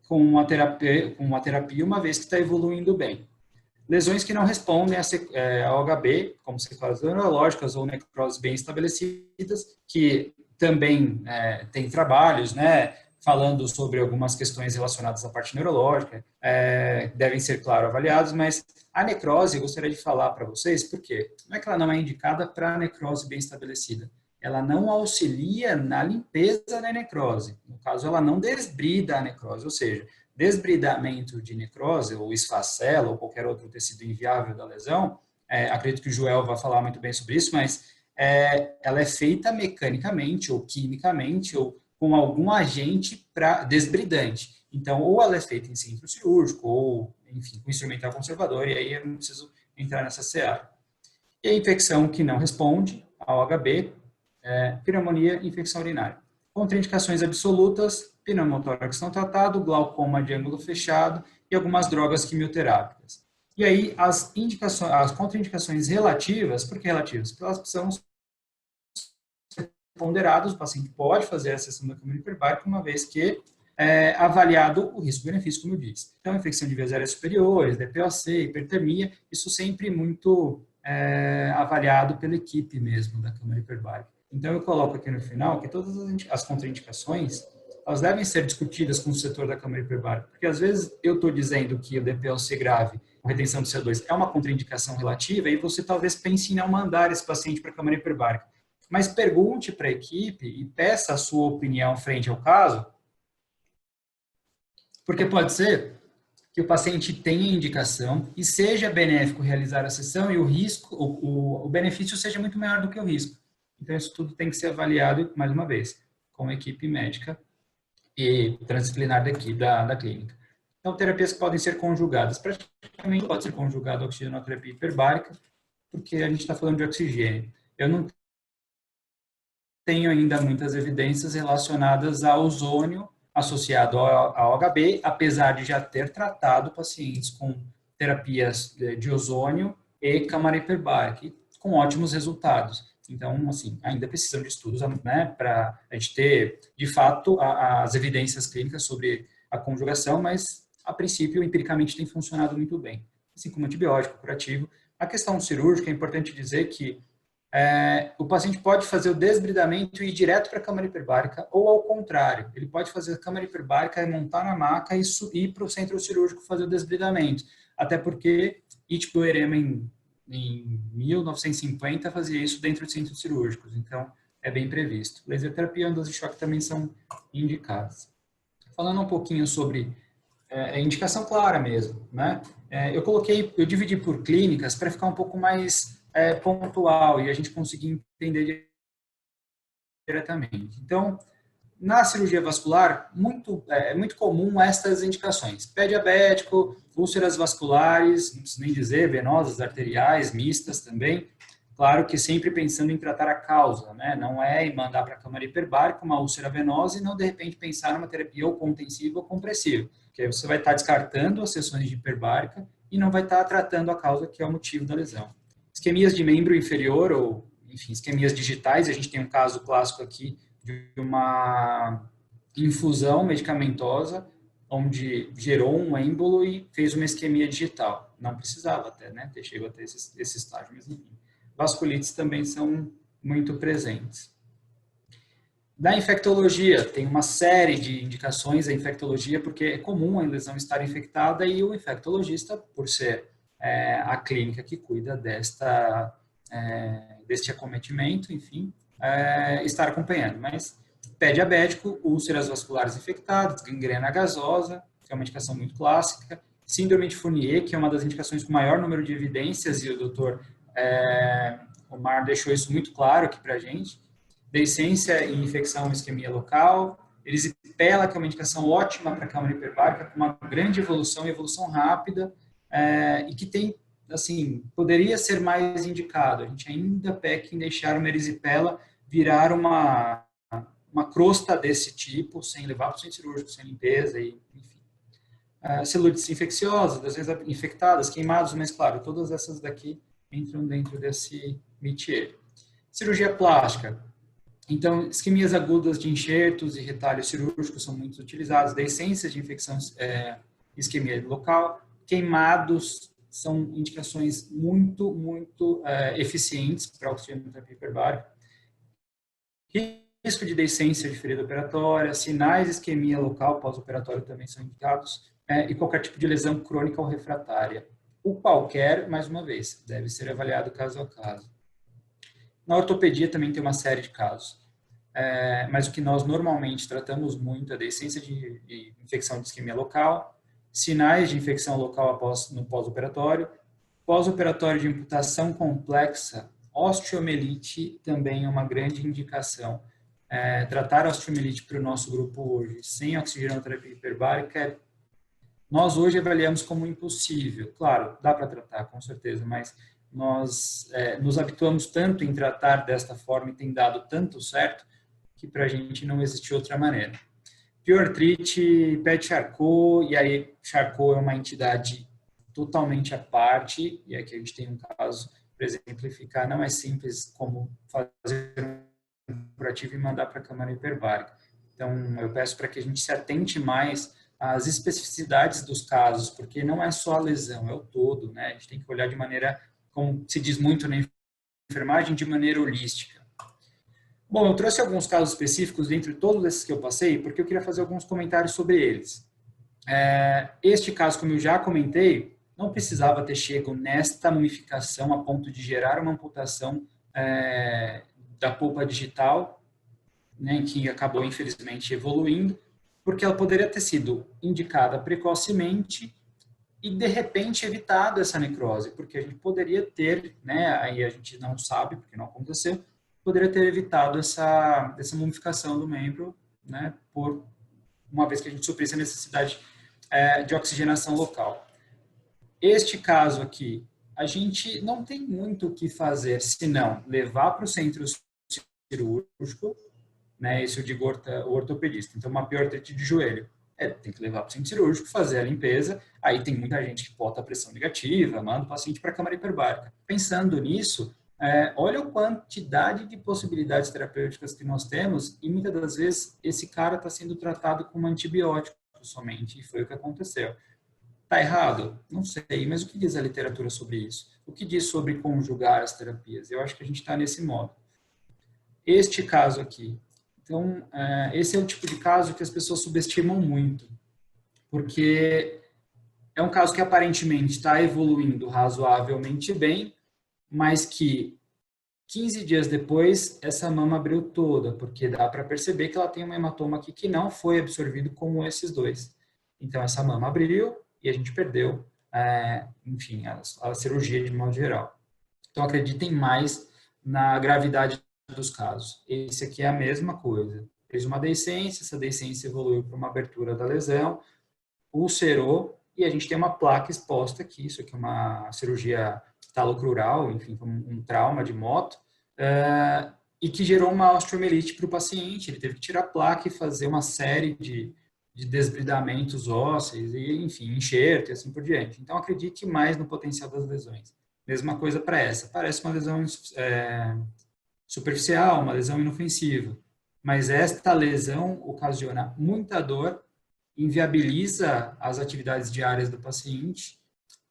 com uma terapia uma vez que está evoluindo bem. Lesões que não respondem a OHB, como sequelas neurológicas ou necroses bem estabelecidas, que também tem trabalhos, falando sobre algumas questões relacionadas à parte neurológica, devem ser, claro, avaliados, mas a necrose, eu gostaria de falar para vocês, por quê? Não é que ela não é indicada para necrose bem estabelecida, ela não auxilia na limpeza da necrose, no caso, ela não desbrida a necrose, ou seja, desbridamento de necrose, ou esfacela, ou qualquer outro tecido inviável da lesão, acredito que o Joel vai falar muito bem sobre isso, mas ela é feita mecanicamente, ou quimicamente, ou com algum agente desbridante. Então, ou ela é feita em centro cirúrgico, ou, enfim, com instrumental conservador, e aí eu não preciso entrar nessa seara. E a infecção que não responde ao OHB, pneumonia e infecção urinária. Contraindicações absolutas, pneumotórax não tratado, glaucoma de ângulo fechado e algumas drogas quimioterápicas. E aí, as contraindicações relativas, por que relativas? Porque elas precisam ser ponderadas, o paciente pode fazer a sessão da câmara hiperbárica, uma vez que avaliado o risco-benefício, como eu disse. Então, infecção de vias aéreas superiores, DPOC, hipertermia, isso sempre muito avaliado pela equipe mesmo da câmara hiperbárica. Então, eu coloco aqui no final que todas as contraindicações, elas devem ser discutidas com o setor da câmara hiperbárica, porque às vezes eu estou dizendo que o DPOC grave com retenção de CO2 é uma contraindicação relativa e você talvez pense em não mandar esse paciente para a câmara hiperbárica. Mas pergunte para a equipe e peça a sua opinião frente ao caso, porque pode ser que o paciente tenha indicação e seja benéfico realizar a sessão e o risco, o benefício seja muito maior do que o risco. Então, isso tudo tem que ser avaliado, mais uma vez, com a equipe médica e transdisciplinar da clínica. Então, terapias que podem ser conjugadas. Praticamente pode ser conjugada a oxigenoterapia hiperbárica, porque a gente está falando de oxigênio. Eu não tenho ainda muitas evidências relacionadas ao ozônio associado ao OHB, apesar de já ter tratado pacientes com terapias de ozônio e câmara hiperbárica, com ótimos resultados. Então, assim, ainda precisam de estudos, para a gente ter, de fato, as evidências clínicas sobre a conjugação, mas, a princípio, empiricamente tem funcionado muito bem. Assim como antibiótico, curativo. A questão cirúrgica, é importante dizer que o paciente pode fazer o desbridamento e ir direto para a câmara hiperbárica, ou ao contrário, ele pode fazer a câmara hiperbárica e montar na maca e ir para o centro cirúrgico fazer o desbridamento. Até porque Itipioerema em 1950 fazia isso dentro de centros cirúrgicos, então é bem previsto. Laser terapia e ondas de choque também são indicadas. Falando um pouquinho sobre a indicação clara mesmo, eu dividi por clínicas para ficar um pouco mais pontual e a gente conseguir entender diretamente. Então, na cirurgia vascular, é muito comum estas indicações. Pé diabético, úlceras vasculares, não preciso nem dizer, venosas, arteriais, mistas também. Claro que sempre pensando em tratar a causa, Não é em mandar para a câmara hiperbárica uma úlcera venosa e não, de repente, pensar numa terapia ou contensiva ou compressiva. Porque aí você vai estar descartando as sessões de hiperbárica e não vai estar tratando a causa que é o motivo da lesão. Isquemias de membro inferior ou, enfim, isquemias digitais, a gente tem um caso clássico aqui de uma infusão medicamentosa onde gerou um êmbolo e fez uma isquemia digital. Não precisava até, chegou até esse estágio, mas enfim. vasculites também são muito presentes. Da infectologia, tem uma série de indicações da infectologia, porque é comum a lesão estar infectada e o infectologista, por ser a clínica que cuida deste acometimento, enfim, estar acompanhando. Mas pé diabético, úlceras vasculares infectadas, gangrena gasosa, que é uma indicação muito clássica, síndrome de Fournier, que é uma das indicações com maior número de evidências, e o doutor Omar deixou isso muito claro aqui para a gente, deiscência e infecção isquemia local, erisipela, que é uma indicação ótima para a câmara hiperbárica, com uma grande evolução e evolução rápida, e que tem, assim, poderia ser mais indicado. A gente ainda peca em deixar uma erisipela virar uma crosta desse tipo, sem levar para o centro cirúrgico, sem limpeza, e, enfim. Celulites infecciosas, às vezes infectadas, queimados, mas claro, todas essas daqui entram dentro desse métier. Cirurgia plástica. Então, isquemias agudas de enxertos e retalhos cirúrgicos são muito utilizados, deiscências de infecção isquemia local, queimados são indicações muito eficientes para oxigenoterapia hiperbárica. Risco de deiscência de ferida operatória, sinais de isquemia local pós-operatório também são indicados, e qualquer tipo de lesão crônica ou refratária. O qualquer, mais uma vez, deve ser avaliado caso a caso. Na ortopedia também tem uma série de casos, mas o que nós normalmente tratamos muito é a deiscência de infecção de isquemia local, sinais de infecção local no pós-operatório, pós-operatório de imputação complexa, osteomielite também é uma grande indicação. Tratar a osteomielite para o nosso grupo hoje sem oxigenoterapia hiperbárica, nós hoje avaliamos como impossível. Claro, dá para tratar, com certeza, mas nós nos habituamos tanto em tratar desta forma e tem dado tanto certo que para a gente não existe outra maneira. Piortrite, PET-Charcot, e aí Charcot é uma entidade totalmente à parte, e aqui a gente tem um caso para exemplificar, não é simples como fazer um curativo e mandar para a câmara hiperbárica. Então, eu peço para que a gente se atente mais às especificidades dos casos, porque não é só a lesão, é o todo, né? A gente tem que olhar de maneira, como se diz muito na enfermagem, de maneira holística. Bom, eu trouxe alguns casos específicos dentre todos esses que eu passei, porque eu queria fazer alguns comentários sobre eles. Este caso, como eu já comentei, não precisava ter chegado nesta mumificação a ponto de gerar uma amputação da polpa digital, né, que acabou, infelizmente, evoluindo, porque ela poderia ter sido indicada precocemente e, de repente, evitado essa necrose, porque a gente poderia ter, né, aí a gente não sabe, porque não aconteceu, poderia ter evitado essa mumificação do membro, né, por uma vez que a gente suprisse a necessidade de oxigenação local. Este caso aqui, a gente não tem muito o que fazer, senão levar para o centro cirúrgico, né, isso eu digo o ortopedista. Então, uma piortrite de joelho, tem que levar para o centro cirúrgico, fazer a limpeza, aí tem muita gente que bota a pressão negativa, manda o paciente para a câmara hiperbárica. Pensando nisso, olha a quantidade de possibilidades terapêuticas que nós temos e muitas das vezes esse cara está sendo tratado com um antibiótico somente, e foi o que aconteceu. Está errado? Não sei, mas o que diz a literatura sobre isso? O que diz sobre conjugar as terapias? Eu acho que a gente está nesse modo. Este caso aqui, então, esse é o tipo de caso que as pessoas subestimam muito, porque é um caso que aparentemente está evoluindo razoavelmente bem, mas que 15 dias depois essa mama abriu toda, porque dá para perceber que ela tem um hematoma aqui que não foi absorvido como esses dois. Então, essa mama abriu e a gente perdeu, enfim, a cirurgia de modo geral. Então, acreditem mais na gravidade dos casos. Esse aqui é a mesma coisa. Fez uma deiscência, essa deiscência evoluiu para uma abertura da lesão, ulcerou, e a gente tem uma placa exposta aqui, isso aqui é uma cirurgia talocrural, enfim, um trauma de moto, e que gerou uma osteomielite para o paciente. Ele teve que tirar a placa e fazer uma série de desbridamentos ósseos, e, enfim, enxerto e assim por diante. Então, acredite mais no potencial das lesões. Mesma coisa para essa. Parece uma lesão superficial, uma lesão inofensiva. Mas esta lesão ocasiona muita dor, inviabiliza as atividades diárias do paciente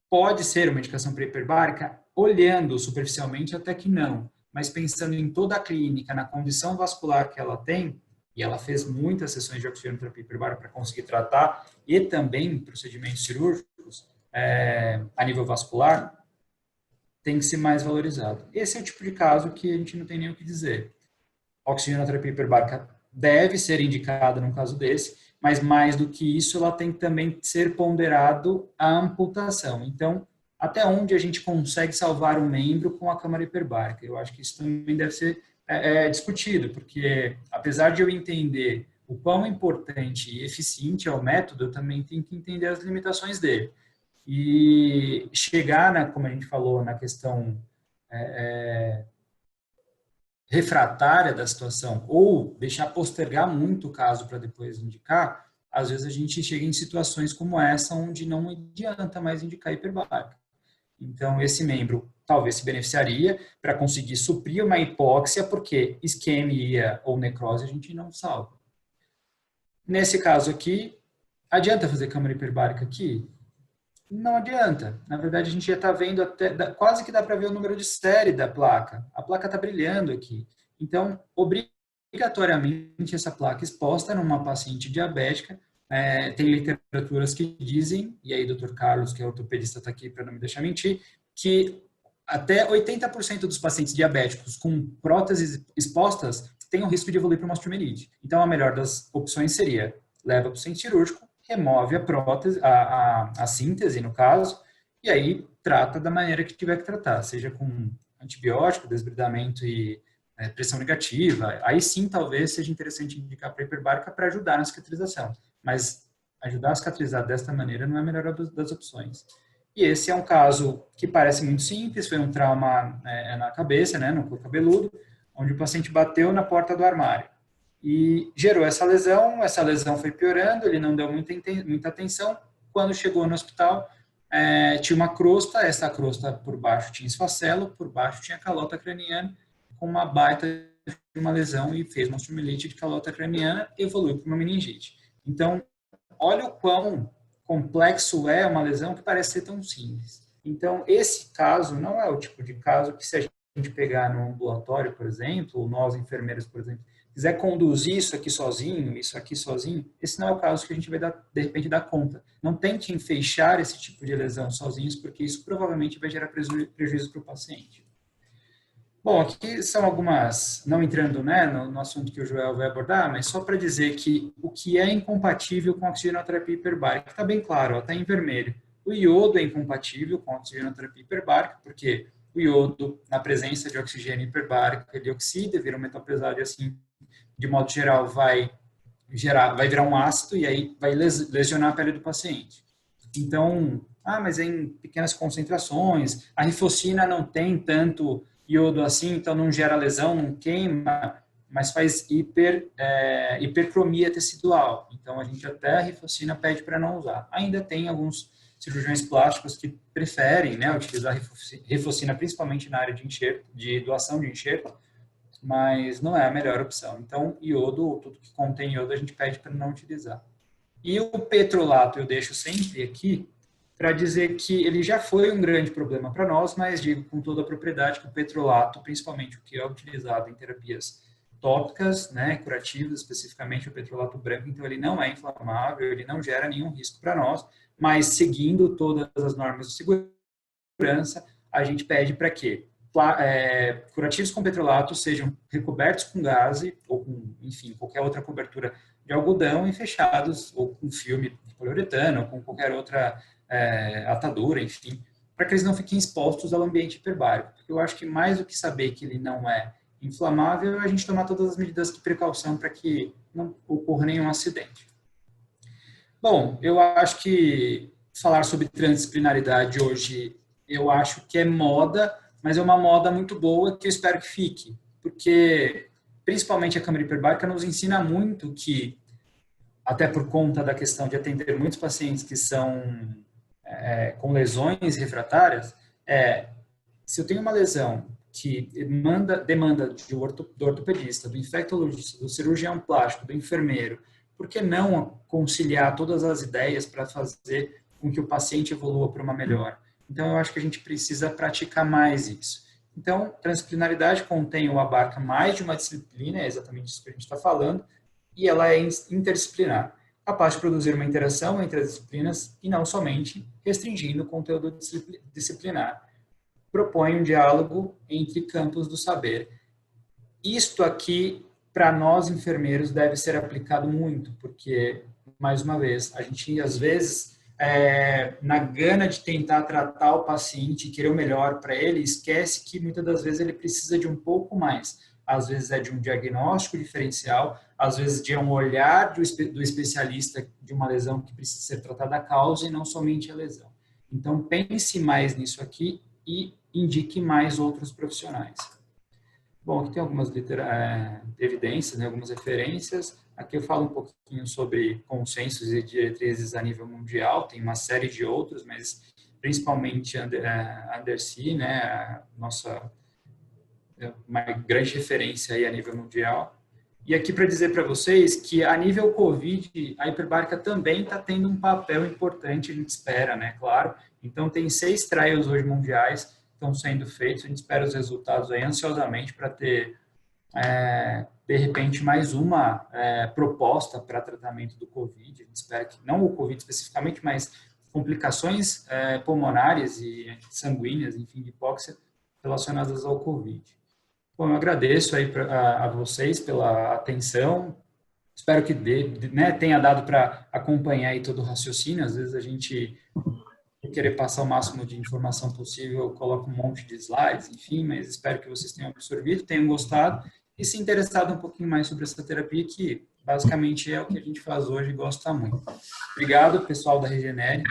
pode ser uma indicação para hiperbárica, olhando superficialmente até que não, mas pensando em toda a clínica, na condição vascular que ela tem, e ela fez muitas sessões de oxigenoterapia hiperbárica para conseguir tratar, e também procedimentos cirúrgicos a nível vascular, tem que ser mais valorizado. Esse é o tipo de caso que a gente não tem nem o que dizer. A oxigenoterapia hiperbárica deve ser indicada num caso desse, mas mais do que isso, ela tem que também ser ponderado a amputação. Então, até onde a gente consegue salvar um membro com a câmara hiperbárica? Eu acho que isso também deve ser discutido, porque apesar de eu entender o quão importante e eficiente é o método, eu também tenho que entender as limitações dele. E chegar, como a gente falou, na questão refratária da situação, ou deixar postergar muito o caso para depois indicar, às vezes a gente chega em situações como essa, onde não adianta mais indicar hiperbárica. Então, esse membro talvez se beneficiaria para conseguir suprir uma hipóxia, porque isquemia ou necrose a gente não salva. Nesse caso aqui, adianta fazer câmara hiperbárica aqui? Não adianta. Na verdade, a gente já está vendo quase que dá para ver o número de série da placa. A placa está brilhando aqui. Então, obrigatoriamente, essa placa exposta numa paciente diabética, tem literaturas que dizem, e aí o Dr. Carlos, que é ortopedista, está aqui para não me deixar mentir, que até 80% dos pacientes diabéticos com próteses expostas têm o risco de evoluir para uma osteomielite. Então, a melhor das opções seria, leva para o centro cirúrgico, remove a prótese, a síntese, no caso, e aí trata da maneira que tiver que tratar, seja com antibiótico, desbridamento e pressão negativa. Aí sim, talvez seja interessante indicar para hiperbárica para ajudar na cicatrização. Mas ajudar a cicatrizar desta maneira não é a melhor das opções. E esse é um caso que parece muito simples, foi um trauma na cabeça, no couro cabeludo, onde o paciente bateu na porta do armário. E gerou essa lesão foi piorando, ele não deu muita atenção. Quando chegou no hospital, tinha uma crosta, essa crosta por baixo tinha esfacelo, por baixo tinha calota craniana, com uma baita de uma lesão e fez uma osteomielite de calota craniana, evoluiu para uma meningite. Então, olha o quão complexo é uma lesão que parece ser tão simples. Então, esse caso não é o tipo de caso que, se a gente pegar no ambulatório, por exemplo, ou nós enfermeiros, por exemplo, quiser conduzir isso aqui sozinho, esse não é o caso que a gente vai, de repente, dar conta. Não tente fechar esse tipo de lesão sozinhos, porque isso provavelmente vai gerar prejuízo para o paciente. Bom, aqui são algumas, não entrando no assunto que o Joel vai abordar, mas só para dizer que o que é incompatível com a oxigenoterapia hiperbárica, está bem claro, está em vermelho. O iodo é incompatível com a oxigenoterapia hiperbárica, porque o iodo, na presença de oxigênio hiperbárico, ele oxida, vira um metal pesado e assim, de modo geral, vai virar um ácido e aí vai lesionar a pele do paciente. Então, mas é em pequenas concentrações, a rifocina não tem tanto iodo assim, então não gera lesão, não queima, mas faz hipercromia tecidual. Então, a gente até a rifocina pede para não usar. Ainda tem alguns cirurgiões plásticos que preferem utilizar rifocina, principalmente na área de enxerto, de doação de enxerto, mas não é a melhor opção. Então, iodo, tudo que contém iodo, a gente pede para não utilizar. E o petrolato eu deixo sempre aqui para dizer que ele já foi um grande problema para nós, mas digo com toda a propriedade que o petrolato, principalmente o que é utilizado em terapias tópicas, curativas, especificamente o petrolato branco, então ele não é inflamável, ele não gera nenhum risco para nós, mas seguindo todas as normas de segurança, a gente pede para que curativos com petrolato sejam recobertos com gaze ou com, enfim, qualquer outra cobertura de algodão e fechados ou com filme de poliuretano ou com qualquer outra atadura, enfim, para que eles não fiquem expostos ao ambiente hiperbárico. Eu acho que mais do que saber que ele não é inflamável, a gente tomar todas as medidas de precaução para que não ocorra nenhum acidente. Bom, eu acho que falar sobre transdisciplinaridade hoje, eu acho que é moda, mas é uma moda muito boa que eu espero que fique, porque principalmente a câmara hiperbárica nos ensina muito que, até por conta da questão de atender muitos pacientes que são com lesões refratárias, se eu tenho uma lesão que demanda do ortopedista, do infectologista, do cirurgião plástico, do enfermeiro, por que não conciliar todas as ideias para fazer com que o paciente evolua para uma melhor? Então, eu acho que a gente precisa praticar mais isso. Então, transdisciplinaridade contém ou abarca mais de uma disciplina, é exatamente isso que a gente está falando, e ela é interdisciplinar, capaz de produzir uma interação entre as disciplinas e não somente restringindo o conteúdo disciplinar. Propõe um diálogo entre campos do saber. Isto aqui, para nós enfermeiros, deve ser aplicado muito, porque, mais uma vez, a gente, às vezes, na gana de tentar tratar o paciente, querer o melhor para ele, esquece que, muitas das vezes, ele precisa de um pouco mais. Às vezes é de um diagnóstico diferencial, às vezes de um olhar do especialista de uma lesão que precisa ser tratada a causa e não somente a lesão. Então, pense mais nisso aqui e indique mais outros profissionais. Bom, aqui tem algumas evidências, né, algumas referências. Aqui eu falo um pouquinho sobre consensos e diretrizes a nível mundial, tem uma série de outros, mas principalmente Undersea, né, uma grande referência aí a nível mundial. E aqui para dizer para vocês que a nível Covid, a hiperbárica também está tendo um papel importante, a gente espera, né, claro. Então tem 6 trials hoje mundiais que estão sendo feitos, a gente espera os resultados aí ansiosamente para ter, de repente, mais uma proposta para tratamento do Covid. A gente espera que, não o Covid especificamente, mas complicações pulmonares e sanguíneas, enfim, de hipóxia relacionadas ao Covid. Bom, eu agradeço aí a vocês pela atenção. Espero que tenha dado para acompanhar aí todo o raciocínio. Às vezes a gente querer passar o máximo de informação possível, coloca um monte de slides, enfim, mas espero que vocês tenham absorvido, tenham gostado e se interessado um pouquinho mais sobre essa terapia, que basicamente é o que a gente faz hoje e gosta muito. Obrigado, pessoal da Regenere.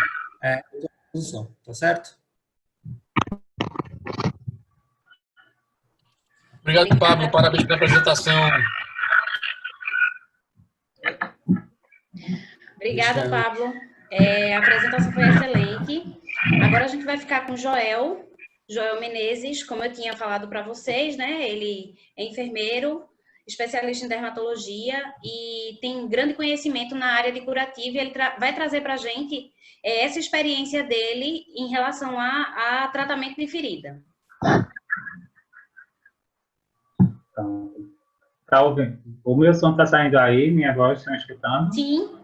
Estou à disposição, tá certo? Obrigado, Pablo. Parabéns pela apresentação. Obrigada, Pablo. A apresentação foi excelente. Agora a gente vai ficar com o Joel Menezes, como eu tinha falado para vocês, né? Ele é enfermeiro, especialista em dermatologia e tem grande conhecimento na área de curativo, e ele vai trazer para a gente essa experiência dele em relação a tratamento de ferida. Tá ouvindo? O meu som está saindo aí? Minha voz estão escutando? Sim.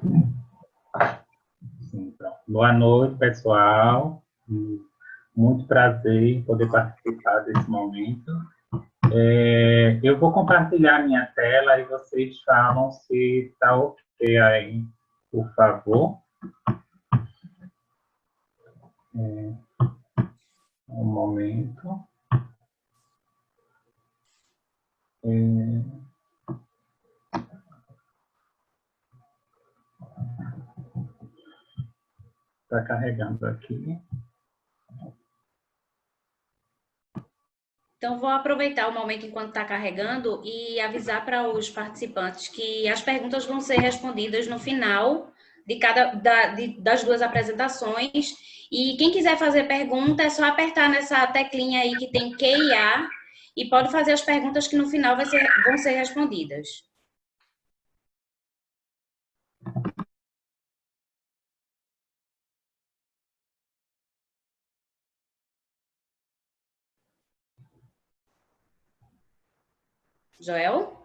Sim, pronto. Boa noite, pessoal. Muito prazer em poder participar desse momento. Eu vou compartilhar minha tela e vocês falam se está ok aí, por favor. Um momento. Está carregando aqui. Então, vou aproveitar o momento enquanto está carregando e avisar para os participantes que as perguntas vão ser respondidas no final das 2 apresentações. E quem quiser fazer pergunta, é só apertar nessa teclinha aí que tem Q e A e pode fazer as perguntas que no final vão ser respondidas. Joel?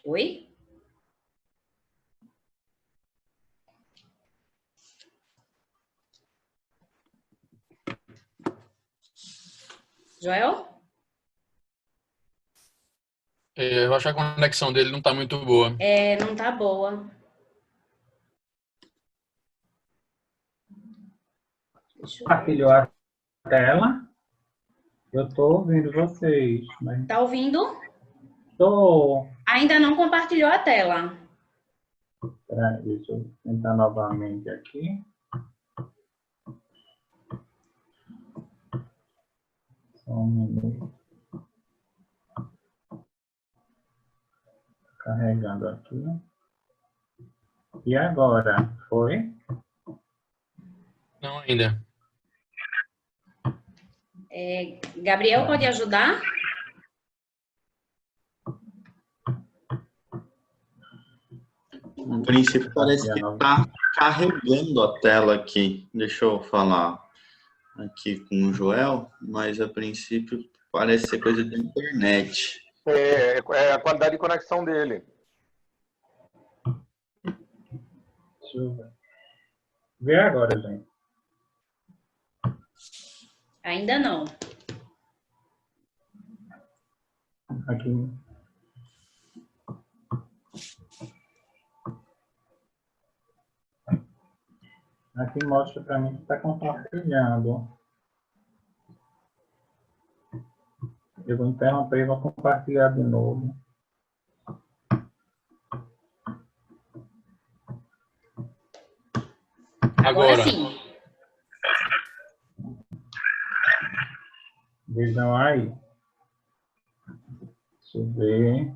Oi? Joel? Eu acho que a conexão dele não está muito boa. Não está boa. Compartilhou a tela. Eu estou ouvindo vocês. Está ouvindo? Estou. Ainda não compartilhou a tela. Peraí, deixa eu tentar novamente aqui. Só um minuto. Carregando aqui. E agora? Foi? Não ainda. Gabriel, pode ajudar? No princípio parece que está carregando a tela aqui. Deixa eu falar aqui com o Joel, mas a princípio parece ser coisa da internet. É a qualidade de conexão dele. Deixa eu ver. Vê agora, gente. Ainda não. Aqui. Aqui mostra para mim que está compartilhando. Eu vou interromper e vou compartilhar de novo. Agora sim. Vejam aí. Deixa eu ver.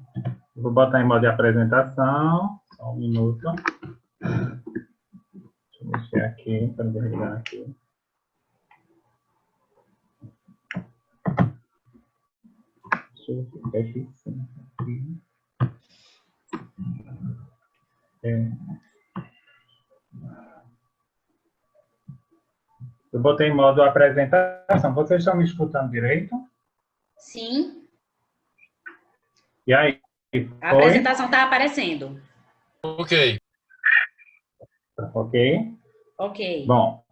Eu vou botar em modo de apresentação. Só um minuto. Deixa eu mexer aqui para desligar aqui. Deixa eu ver aqui. Eu botei em modo apresentação. Vocês estão me escutando direito? Sim. E aí? A apresentação está aparecendo. Ok. Ok? Ok. Bom,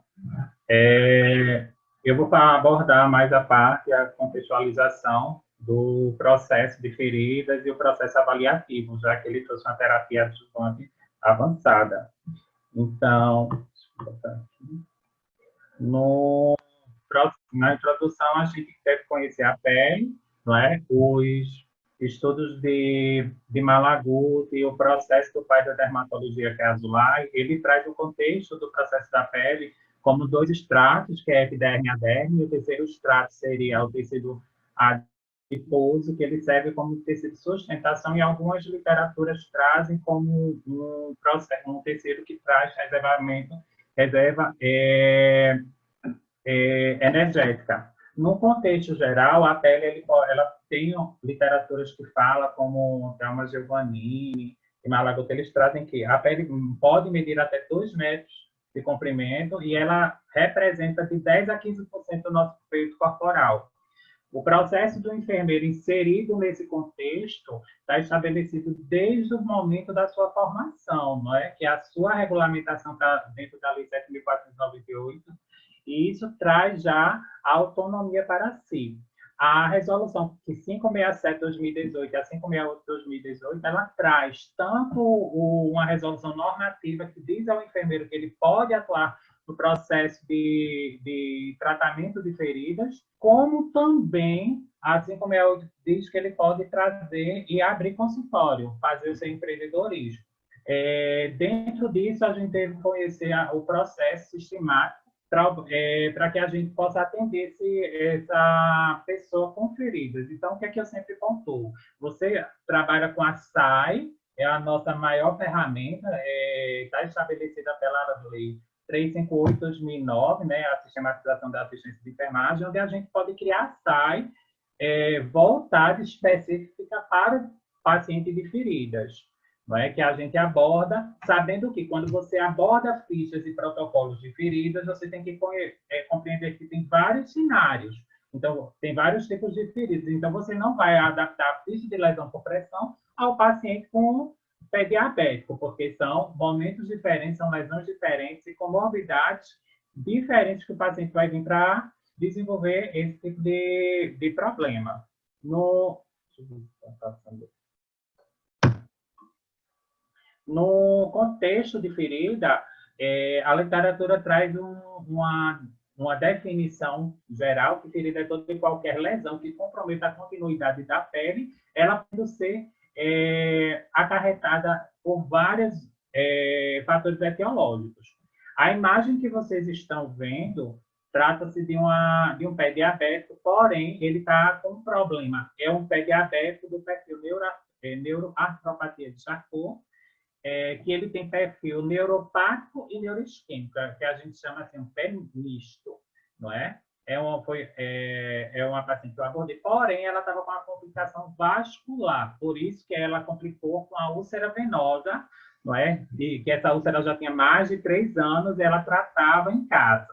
eu vou abordar mais a parte, a contextualização do processo de feridas e o processo avaliativo, já que ele trouxe uma terapia adjuvante avançada. Então, deixa eu botar aqui. Na introdução, a gente deve conhecer a pele, não é? Os estudos de Malaguzzi e o processo do pai da dermatologia, que é Azoulay, ele traz o contexto do processo da pele como dois estratos, que é a epiderme e a derme, e o terceiro estrato seria o tecido adiposo, que ele serve como tecido de sustentação, e algumas literaturas trazem como um processo, um tecido que traz reserva energética. No contexto geral, a pele ela tem literaturas que falam, como Thelma Giovannini e Malaguzzi, eles trazem que a pele pode medir até 2 metros de comprimento e ela representa de 10 a 15% do nosso peso corporal. O processo do enfermeiro inserido nesse contexto está estabelecido desde o momento da sua formação, não é? Que a sua regulamentação está dentro da Lei 7.498, e isso traz já a autonomia para si. A resolução 567/2018 e a 568/2018, ela traz tanto uma resolução normativa que diz ao enfermeiro que ele pode atuar no processo de tratamento de feridas, como também a 568 diz que ele pode trazer e abrir consultório, fazer o seu empreendedorismo. Dentro disso, a gente deve conhecer o processo sistemático para que a gente possa atender essa pessoa com feridas. Então, o que é que eu sempre pontuo? Você trabalha com a SAI, é a nossa maior ferramenta, está estabelecida pela Lei 358/2009, né, a sistematização da assistência de enfermagem, onde a gente pode criar a SAI voltada específica para o paciente de feridas. Não é? Que a gente aborda, sabendo que quando você aborda fichas e protocolos de feridas, você tem que compreender que tem vários cenários. Então, tem vários tipos de feridas. Então, você não vai adaptar a ficha de lesão por pressão ao paciente com pé diabético, porque são momentos diferentes, são lesões diferentes e comorbidades diferentes que o paciente vai vir para desenvolver esse tipo de problema. No contexto de ferida, a literatura traz uma definição geral que ferida é toda e qualquer lesão que comprometa a continuidade da pele, ela pode ser acarretada por vários fatores etiológicos. A imagem que vocês estão vendo trata-se de um pé diabético, porém, ele está com um problema. É um pé diabético do perfil neuroartropatia de Charcot, que ele tem perfil neuropático e neuroisquêmico, que a gente chama assim, um pé misto, não é? É uma paciente que eu abordei, porém, ela estava com uma complicação vascular, por isso que ela complicou com a úlcera venosa, não é? E que essa úlcera já tinha mais de 3 anos e ela tratava em casa.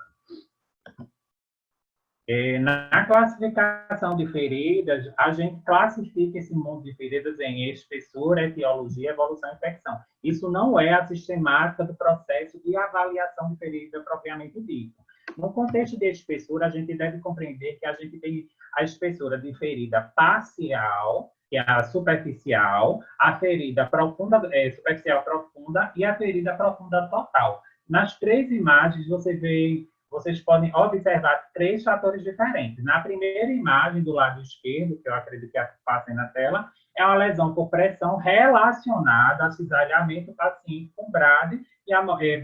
Na classificação de feridas, a gente classifica esse mundo de feridas em espessura, etiologia, evolução e infecção. Isso não é a sistemática do processo de avaliação de ferida propriamente dito. No contexto de espessura, a gente deve compreender que a gente tem a espessura de ferida parcial, que é a superficial, a ferida profunda, superficial profunda e a ferida profunda total. Nas 3 imagens, vocês podem observar 3 fatores diferentes. Na primeira imagem, do lado esquerdo, que eu acredito que passem na tela, é uma lesão por pressão relacionada ao cisalhamento do paciente com BRAD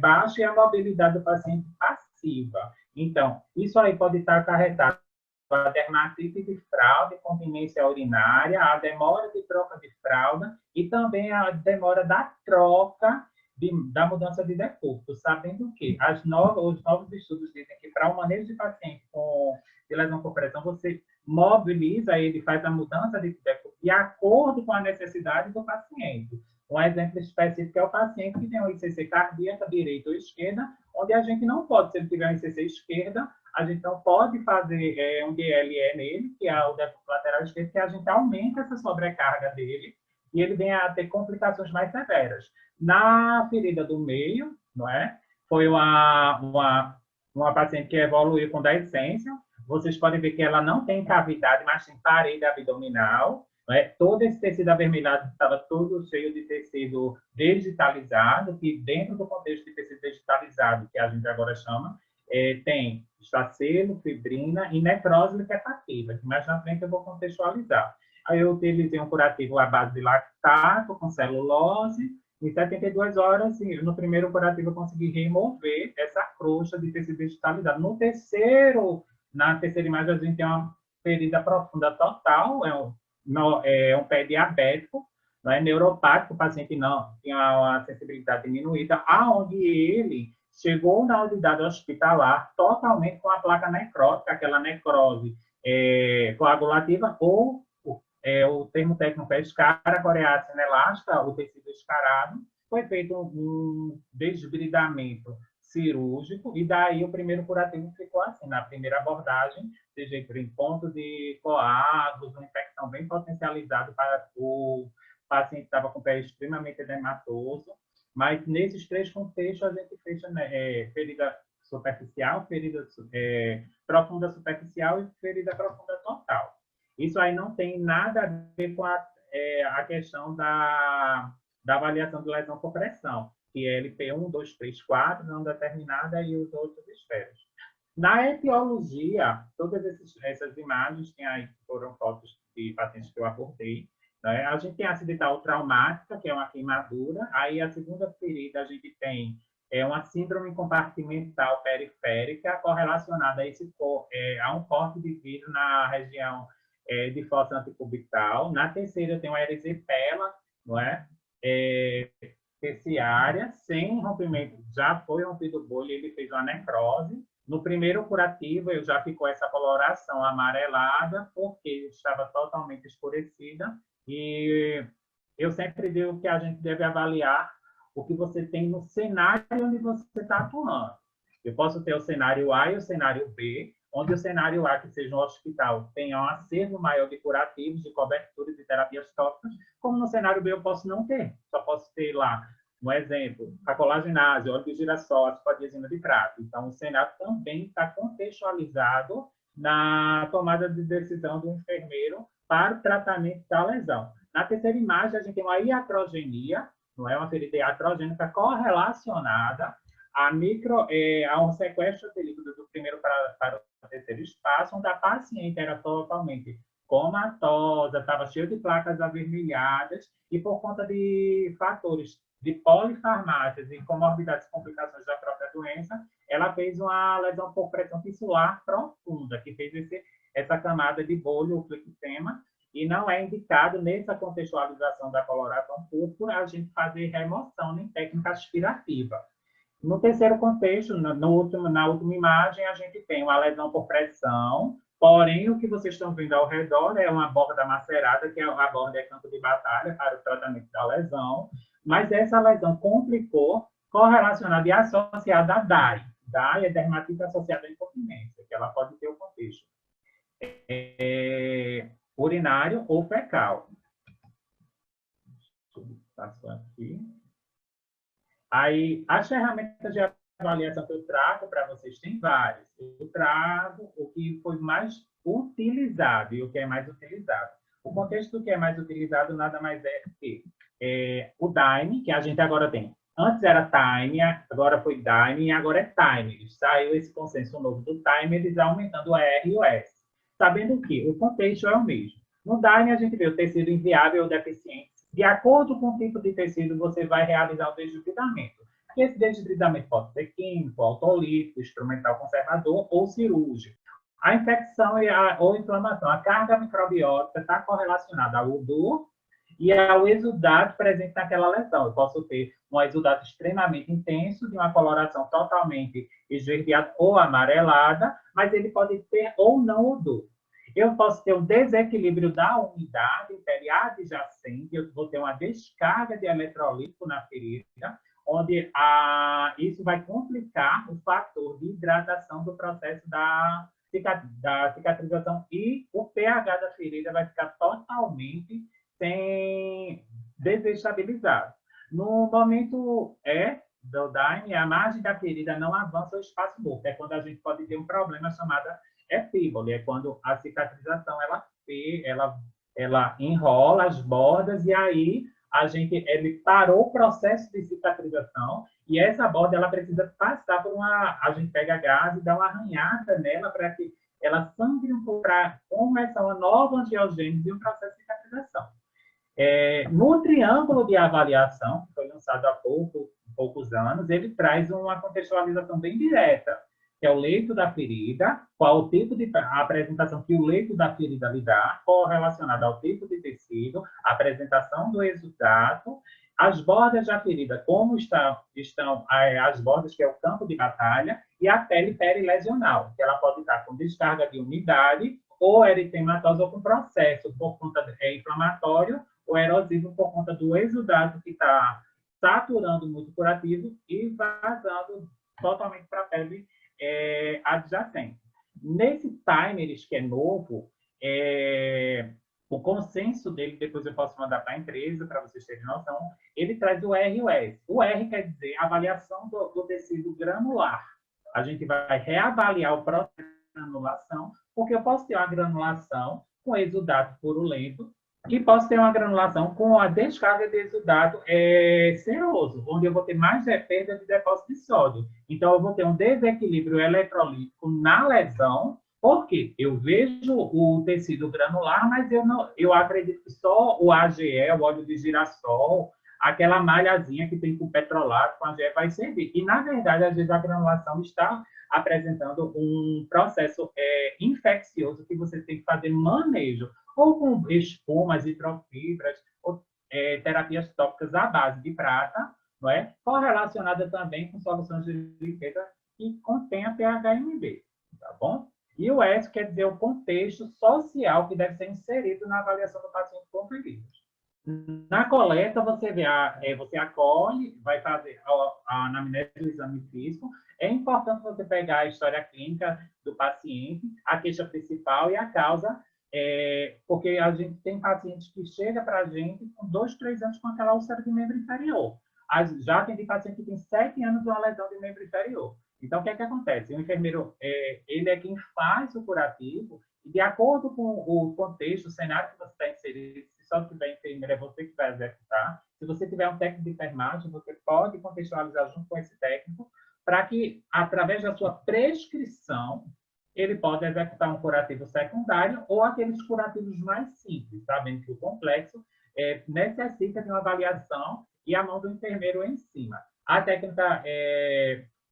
baixo e a mobilidade do paciente passiva. Então, isso aí pode estar acarretado a dermatite de fralda, incontinência urinária, a demora de troca de fralda e também a demora da troca da mudança de decúbito, sabendo que os novos estudos dizem que para o manejo de paciente de lesão por pressão, você mobiliza ele, faz a mudança de decúbito de acordo com a necessidade do paciente. Um exemplo específico é o paciente que tem um ICC cardíaca, direita ou esquerda, onde a gente não pode, se ele tiver um ICC esquerda, a gente não pode fazer um DLE nele, que é o decúbito lateral esquerdo, que a gente aumenta essa sobrecarga dele, e ele vem a ter complicações mais severas. Na ferida do meio, não é? Foi uma paciente que evoluiu com deiscência. Vocês podem ver que ela não tem cavidade, mas tem parede abdominal. Não é? Todo esse tecido avermelhado estava todo cheio de tecido vegetalizado, que dentro do contexto de tecido vegetalizado, que a gente agora chama, tem esfacelo, fibrina e necrose liquefativa, que mais na frente eu vou contextualizar. Aí eu utilizei um curativo à base de lactato com celulose. Em 72 horas, no primeiro curativo, eu consegui remover essa crosta de tecido vegetalizado. Na terceira imagem, a gente tem uma ferida profunda total, é um pé diabético, não é neuropático, o paciente não tinha uma sensibilidade diminuída, aonde ele chegou na unidade hospitalar totalmente com a placa necrótica, aquela necrose coagulativa ou o termo técnico é escara coreácea elástica, o tecido escarado. Foi feito um desbridamento cirúrgico e daí o primeiro curativo ficou assim, na primeira abordagem, seja em ponto de coágulos, uma infecção bem potencializada para o paciente que estava com o pé extremamente edematoso, mas nesses 3 contextos a gente fecha ferida superficial, ferida profunda superficial e ferida profunda total. Isso aí não tem nada a ver com a questão da avaliação de lesão por pressão, que é LP1, 2, 3, 4, não determinada, e os outros esferos. Na etiologia, todas essas imagens que aí foram fotos de pacientes que eu abordei, né? A gente tem a acidental traumática, que é uma queimadura. Aí a segunda ferida a gente tem uma síndrome compartimental periférica correlacionada a um corte de vidro na região de fossa anticubital. Na terceira tem uma erisipela, não é? Terciária, sem rompimento, já foi rompido o bolho, ele fez uma necrose. No primeiro curativo, eu já ficou essa coloração amarelada, porque estava totalmente escurecida, e eu sempre digo que a gente deve avaliar o que você tem no cenário onde você está atuando. Eu posso ter o cenário A e o cenário B, onde o cenário A, que seja um hospital, tenha um acervo maior de curativos, de coberturas e terapias tópicas, como no cenário B eu posso não ter. Só posso ter lá, um exemplo, a colagenase, óleo de girassol, aspartesina de prata. Então, o cenário também está contextualizado na tomada de decisão do enfermeiro para o tratamento da lesão. Na terceira imagem, a gente tem uma iatrogenia, não é uma ferida iatrogênica correlacionada a um sequestro de líquido do primeiro para o terceiro espaço, onde a paciente era totalmente comatosa, estava cheia de placas avermelhadas, e por conta de fatores de polifarmácias e comorbidades e complicações da própria doença, ela fez uma lesão por pressão tissular profunda, que fez essa camada de bolho, o flictema, e não é indicado, nessa contextualização da coloração púrpura, a gente fazer remoção em técnica aspirativa. No terceiro contexto, na última imagem, a gente tem uma lesão por pressão, porém, o que vocês estão vendo ao redor é uma borda macerada, que a borda é campo de batalha para o tratamento da lesão. mas essa lesão complicou correlacionada e associada a DAI. DAI é dermatite associada à incontinência, que ela pode ter o contexto urinário ou fecal. Passou aqui. Aí, as ferramentas de avaliação que eu trago para vocês, tem várias. Eu trago o que foi mais utilizado e o que é mais utilizado. O contexto do que é mais utilizado nada mais é que o DIME, que a gente agora tem. Antes era Time, agora foi DIME e agora é Time. Saiu esse consenso novo do Time, eles aumentando o R e o S. Sabendo que o contexto é o mesmo. No DIME, a gente vê o tecido inviável ou deficiente. De acordo com o tipo de tecido, você vai realizar o desdobridamento. Esse desdobridamento pode ser químico, autolítico, instrumental conservador ou cirúrgico. A infecção ou inflamação, a carga microbiótica está correlacionada ao odor e ao exudato presente naquela lesão. Eu posso ter um exudato extremamente intenso, de uma coloração totalmente esverdeada ou amarelada, mas ele pode ter ou não odor. Eu posso ter um desequilíbrio da umidade periadjacente, eu vou ter uma descarga de eletrolítico na ferida, onde isso vai complicar o fator de hidratação do processo da cicatrização e o pH da ferida vai ficar totalmente desestabilizado. No momento do DIME, a margem da ferida não avança o espaço morto. É quando a gente pode ter um problema chamado epíbole, é quando a cicatrização ela enrola as bordas e aí ele parou o processo de cicatrização e essa borda ela precisa passar por a gente pega gás e dá uma arranhada nela para que ela sangre um pouco para começar uma nova angiogênese e um processo de cicatrização. No triângulo de avaliação, que foi lançado há poucos anos, ele traz uma contextualização bem direta, que é o leito da ferida, qual o tipo de apresentação que o leito da ferida lhe dá, correlacionado ao tipo de tecido, a apresentação do exudato, as bordas da ferida, como estão as bordas, que é o campo de batalha, e a pele perilesional, que ela pode estar com descarga de umidade, ou eritematosa, ou com processo por conta inflamatório, ou erosivo por conta do exudato que está saturando muito curativo e vazando totalmente para a pele adjacente. Nesse Timers, que é novo, o consenso dele, depois eu posso mandar para a empresa, para vocês terem noção, ele traz o R e o S. O R quer dizer avaliação do tecido granular. A gente vai reavaliar o processo de granulação, porque eu posso ter uma granulação com exudato purulento e posso ter uma granulação com a descarga de exudato seroso, onde eu vou ter mais perda de depósito de sódio. Então, eu vou ter um desequilíbrio eletrolítico na lesão, porque eu vejo o tecido granular, mas eu acredito que só o AGE, o óleo de girassol, aquela malhazinha que tem com petrolato, com AGE, vai servir. E, na verdade, às vezes a granulação está apresentando um processo infeccioso que você tem que fazer manejo, ou com espumas, hidrofibras, ou terapias tópicas à base de prata, não é? Correlacionada também com soluções de limpeza que contém a PHMB, tá bom? E o S quer dizer o contexto social que deve ser inserido na avaliação do paciente com feridas. Na coleta, você acolhe, vai fazer a anamnese do exame físico. É importante você pegar a história clínica do paciente, a queixa principal e a causa, porque a gente tem pacientes que chegam para a gente com 2, 3 anos com aquela úlcera de membro inferior. Já tem paciente que tem 7 anos de uma lesão de membro inferior. Então, o que é que acontece? O enfermeiro, ele é quem faz o curativo, e de acordo com o contexto, o cenário que você está inserido, se só tiver enfermeiro, é você que vai executar. Se você tiver um técnico de enfermagem, você pode contextualizar junto com esse técnico, para que, através da sua prescrição, ele pode executar um curativo secundário ou aqueles curativos mais simples, sabendo que o complexo necessita de uma avaliação e a mão do enfermeiro em cima. A técnica,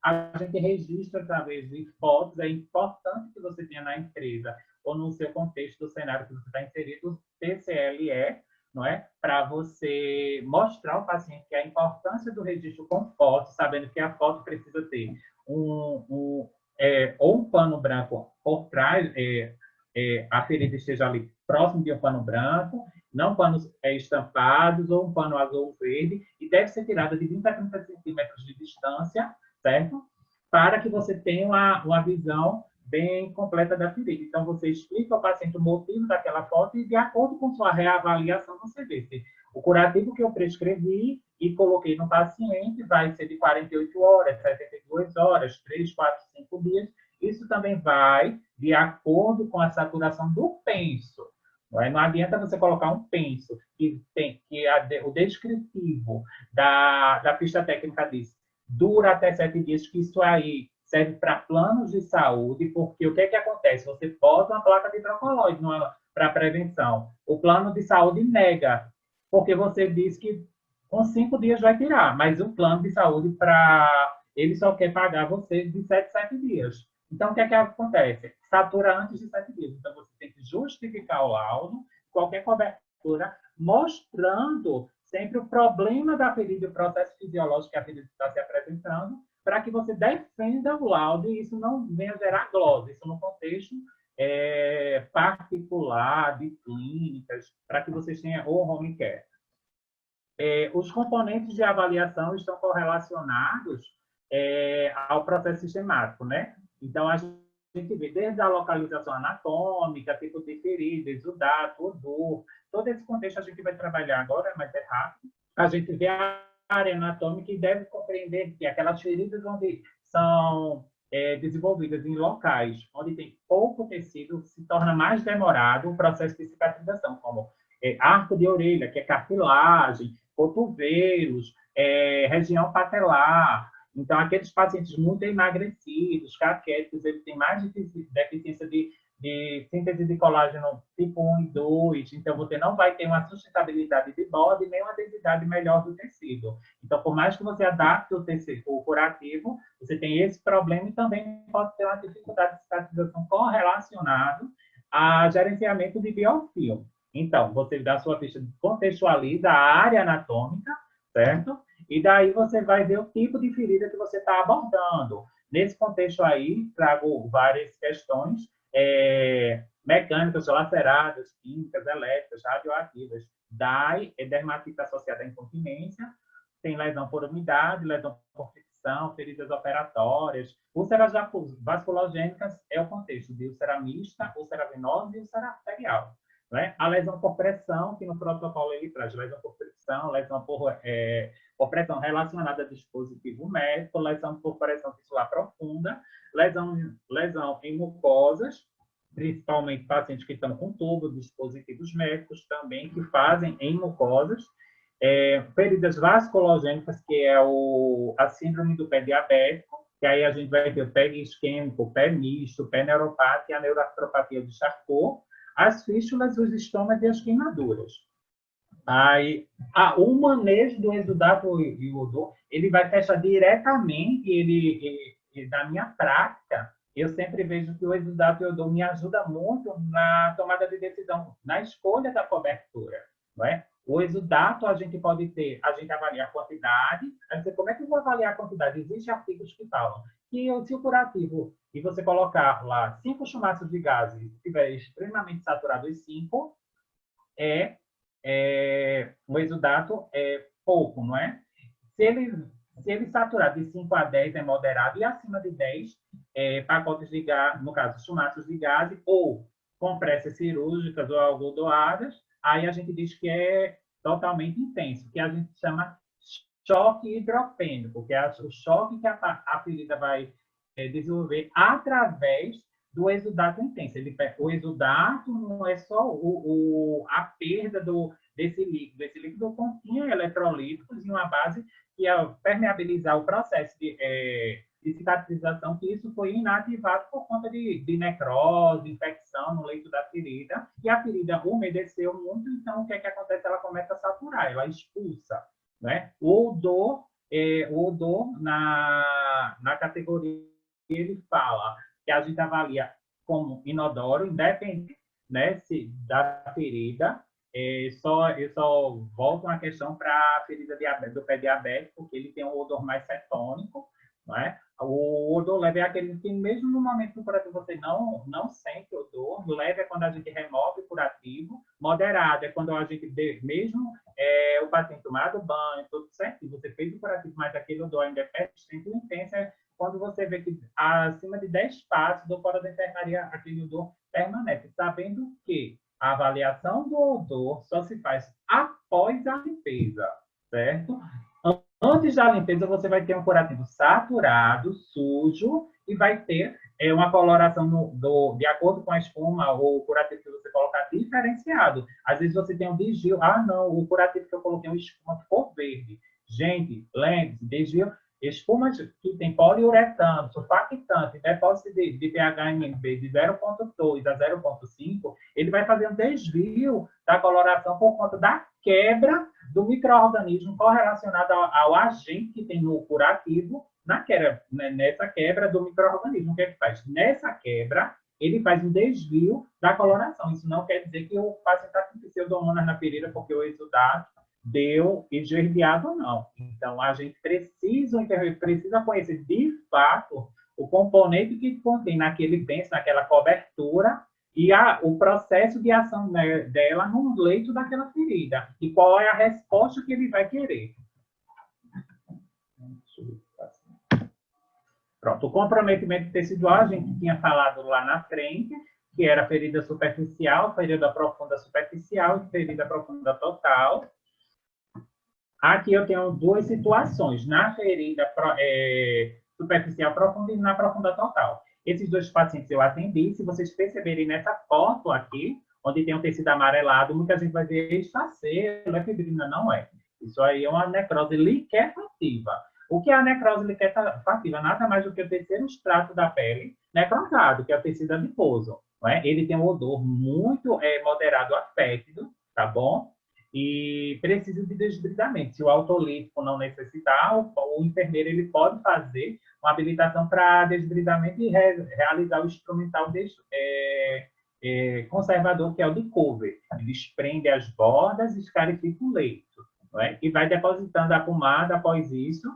a gente registra através de fotos, é importante que você tenha na empresa ou no seu contexto do cenário que você está inserido, o TCLE, não é? Para você mostrar ao paciente que a importância do registro com foto, sabendo que a foto precisa ter ou um pano branco por trás, a ferida esteja ali próximo de um pano branco, não panos estampados ou um pano azul ou verde, e deve ser tirada de 20 a 30 centímetros de distância, certo? Para que você tenha uma visão bem completa da ferida. Então, você explica ao paciente o motivo daquela foto e, de acordo com sua reavaliação, você vê se o curativo que eu prescrevi e coloquei no paciente vai ser de 48 horas, 72 horas, 3, 4, 5 dias. Isso também vai de acordo com a saturação do penso. Não adianta você colocar um penso que o descritivo da ficha técnica diz dura até 7 dias, que isso aí serve para planos de saúde, porque o que acontece? Você bota uma placa de hidrocolóide para prevenção. O plano de saúde nega, porque você diz que com 5 dias vai tirar, mas o plano de saúde, ele só quer pagar você de 7 dias. Então, o que acontece? Satura antes de 7 dias. Então, você tem que justificar o laudo, qualquer cobertura, mostrando sempre o problema da ferida, o processo fisiológico que a ferida está se apresentando, para que você defenda o laudo e isso não venha gerar glose. Isso no contexto particular, de clínicas, para que vocês tenham o home care. Os componentes de avaliação estão correlacionados ao processo sistemático, né? Então, a gente vê desde a localização anatômica, tipo de ferida, exudato, odor, todo esse contexto a gente vai trabalhar agora, mas é rápido. A gente vê a área anatômica e deve compreender que aquelas feridas onde são desenvolvidas em locais onde tem pouco tecido, se torna mais demorado o processo de cicatrização, como arco de orelha, que é cartilagem, cotovelos, região patelar. Então, aqueles pacientes muito emagrecidos, caquéticos, eles têm mais deficiência de síntese de colágeno tipo 1 e 2. Então, você não vai ter uma sustentabilidade de bode nem uma densidade melhor do tecido. Então, por mais que você adapte o tecido, o curativo, você tem esse problema e também pode ter uma dificuldade de cicatrização correlacionado a gerenciamento de biofilme. Então, você dá a sua ficha, contextualiza a área anatômica, certo? E daí você vai ver o tipo de ferida que você está abordando. Nesse contexto aí, trago várias questões mecânicas, laceradas, químicas, elétricas, radioativas, DAI, dermatite associada à incontinência, tem lesão por umidade, lesão por fricção, feridas operatórias. Úlceras vasculogênicas é o contexto de úlcera mista, úlcera venosa e úlcera arterial. Né? A lesão por pressão, que no protocolo ele traz lesão por fricção, lesão por pressão relacionada a dispositivo médico, lesão por pressão tissular profunda, lesão em mucosas, principalmente pacientes que estão com tubo, dispositivos médicos também, que fazem em mucosas, feridas vasculogênicas, que é a síndrome do pé diabético, que aí a gente vai ter o pé isquêmico, o pé misto, o pé neuropático e a neuroartropatia de Charcot, as fístulas, os estomas e as queimaduras. Aí, o manejo do exudato e o odor, ele vai fechar diretamente, na minha prática, eu sempre vejo que o exudato e o odor me ajuda muito na tomada de decisão, na escolha da cobertura. Não é? O exudato, a gente avalia a quantidade. Como é que eu vou avaliar a quantidade? Existem artigos que falam que se o curativo, e você colocar lá 5 chumaços de gases, se estiver extremamente saturado em 5, o exudato é pouco, não é? Se ele saturar de 5 a 10 é moderado, e acima de 10, pacotes de gás, no caso, chumaços de gás, ou compressas cirúrgicas ou algodoadas, aí a gente diz que é totalmente intenso, que a gente chama choque hidropênico, que é o choque que a ferida vai desenvolver através do exudato intenso. O exudato não é só a perda desse líquido. Esse líquido continha eletrolíticos em uma base que ia permeabilizar o processo de cicatrização, que isso foi inativado por conta de necrose, infecção no leito da ferida, e a ferida umedeceu muito, então o que acontece? Ela começa a saturar, ela expulsa. Né? O odor na categoria, ele fala que a gente avalia como inodoro, independente, né, da ferida. Eu só volto uma questão para a ferida do pé diabético, porque ele tem um odor mais cetônico, não é? O odor leve é aquele que, mesmo no momento do curativo, você não sente odor. O leve é quando a gente remove o curativo. Moderado é quando a gente, mesmo o paciente tomado banho, tudo certo, você fez o curativo, mas aquele odor ainda é persistente. O intenso é quando você vê que acima de 10 passos do fora da enfermaria, aquele odor permanece. Sabendo que a avaliação do odor só se faz após a limpeza, certo? Antes da limpeza, você vai ter um curativo saturado, sujo, e vai ter uma coloração de acordo com a espuma ou o curativo que você colocar diferenciado. Às vezes você tem um desvio. Ah, não, o curativo que eu coloquei, uma espuma ficou verde. Gente, lembre-se, desvio. Espumas que tem poliuretano, surfactante, depósito de pH-MB de 0,2 a 0,5, ele vai fazer um desvio da coloração por conta da quebra do micro-organismo correlacionado ao agente que tem no curativo, nessa quebra do micro-organismo. O que é que faz? Nessa quebra, ele faz um desvio da coloração. Isso não quer dizer que o paciente está com pseudomonas na ferida porque o exudado deu esverdeado, não. Então, a gente precisa conhecer, de fato, o componente que contém naquele penso, naquela cobertura, e o processo de ação dela no leito daquela ferida. E qual é a resposta que ele vai querer. Pronto, o comprometimento tecidual, a gente tinha falado lá na frente, que era ferida superficial, ferida profunda superficial e ferida profunda total. Aqui eu tenho duas situações, na ferida superficial profunda e na profunda total. Esses dois pacientes eu atendi. Se vocês perceberem nessa foto aqui, onde tem um tecido amarelado, muita gente vai dizer estacelo, é fibrina, não é. Isso aí é uma necrose liquefativa. O que é a necrose liquefativa? Nada mais do que o terceiro extrato da pele necrosado, que é o tecido adiposo. Não é? Ele tem um odor muito moderado a fétido, tá bom? E precisa de desbridamento. Se o autolítico não necessitar, o enfermeiro ele pode fazer uma habilitação para desbridamento e realizar o instrumental conservador, que é o de cover. Ele desprende as bordas e escarifica o leito. Não é? E vai depositando a pomada após isso,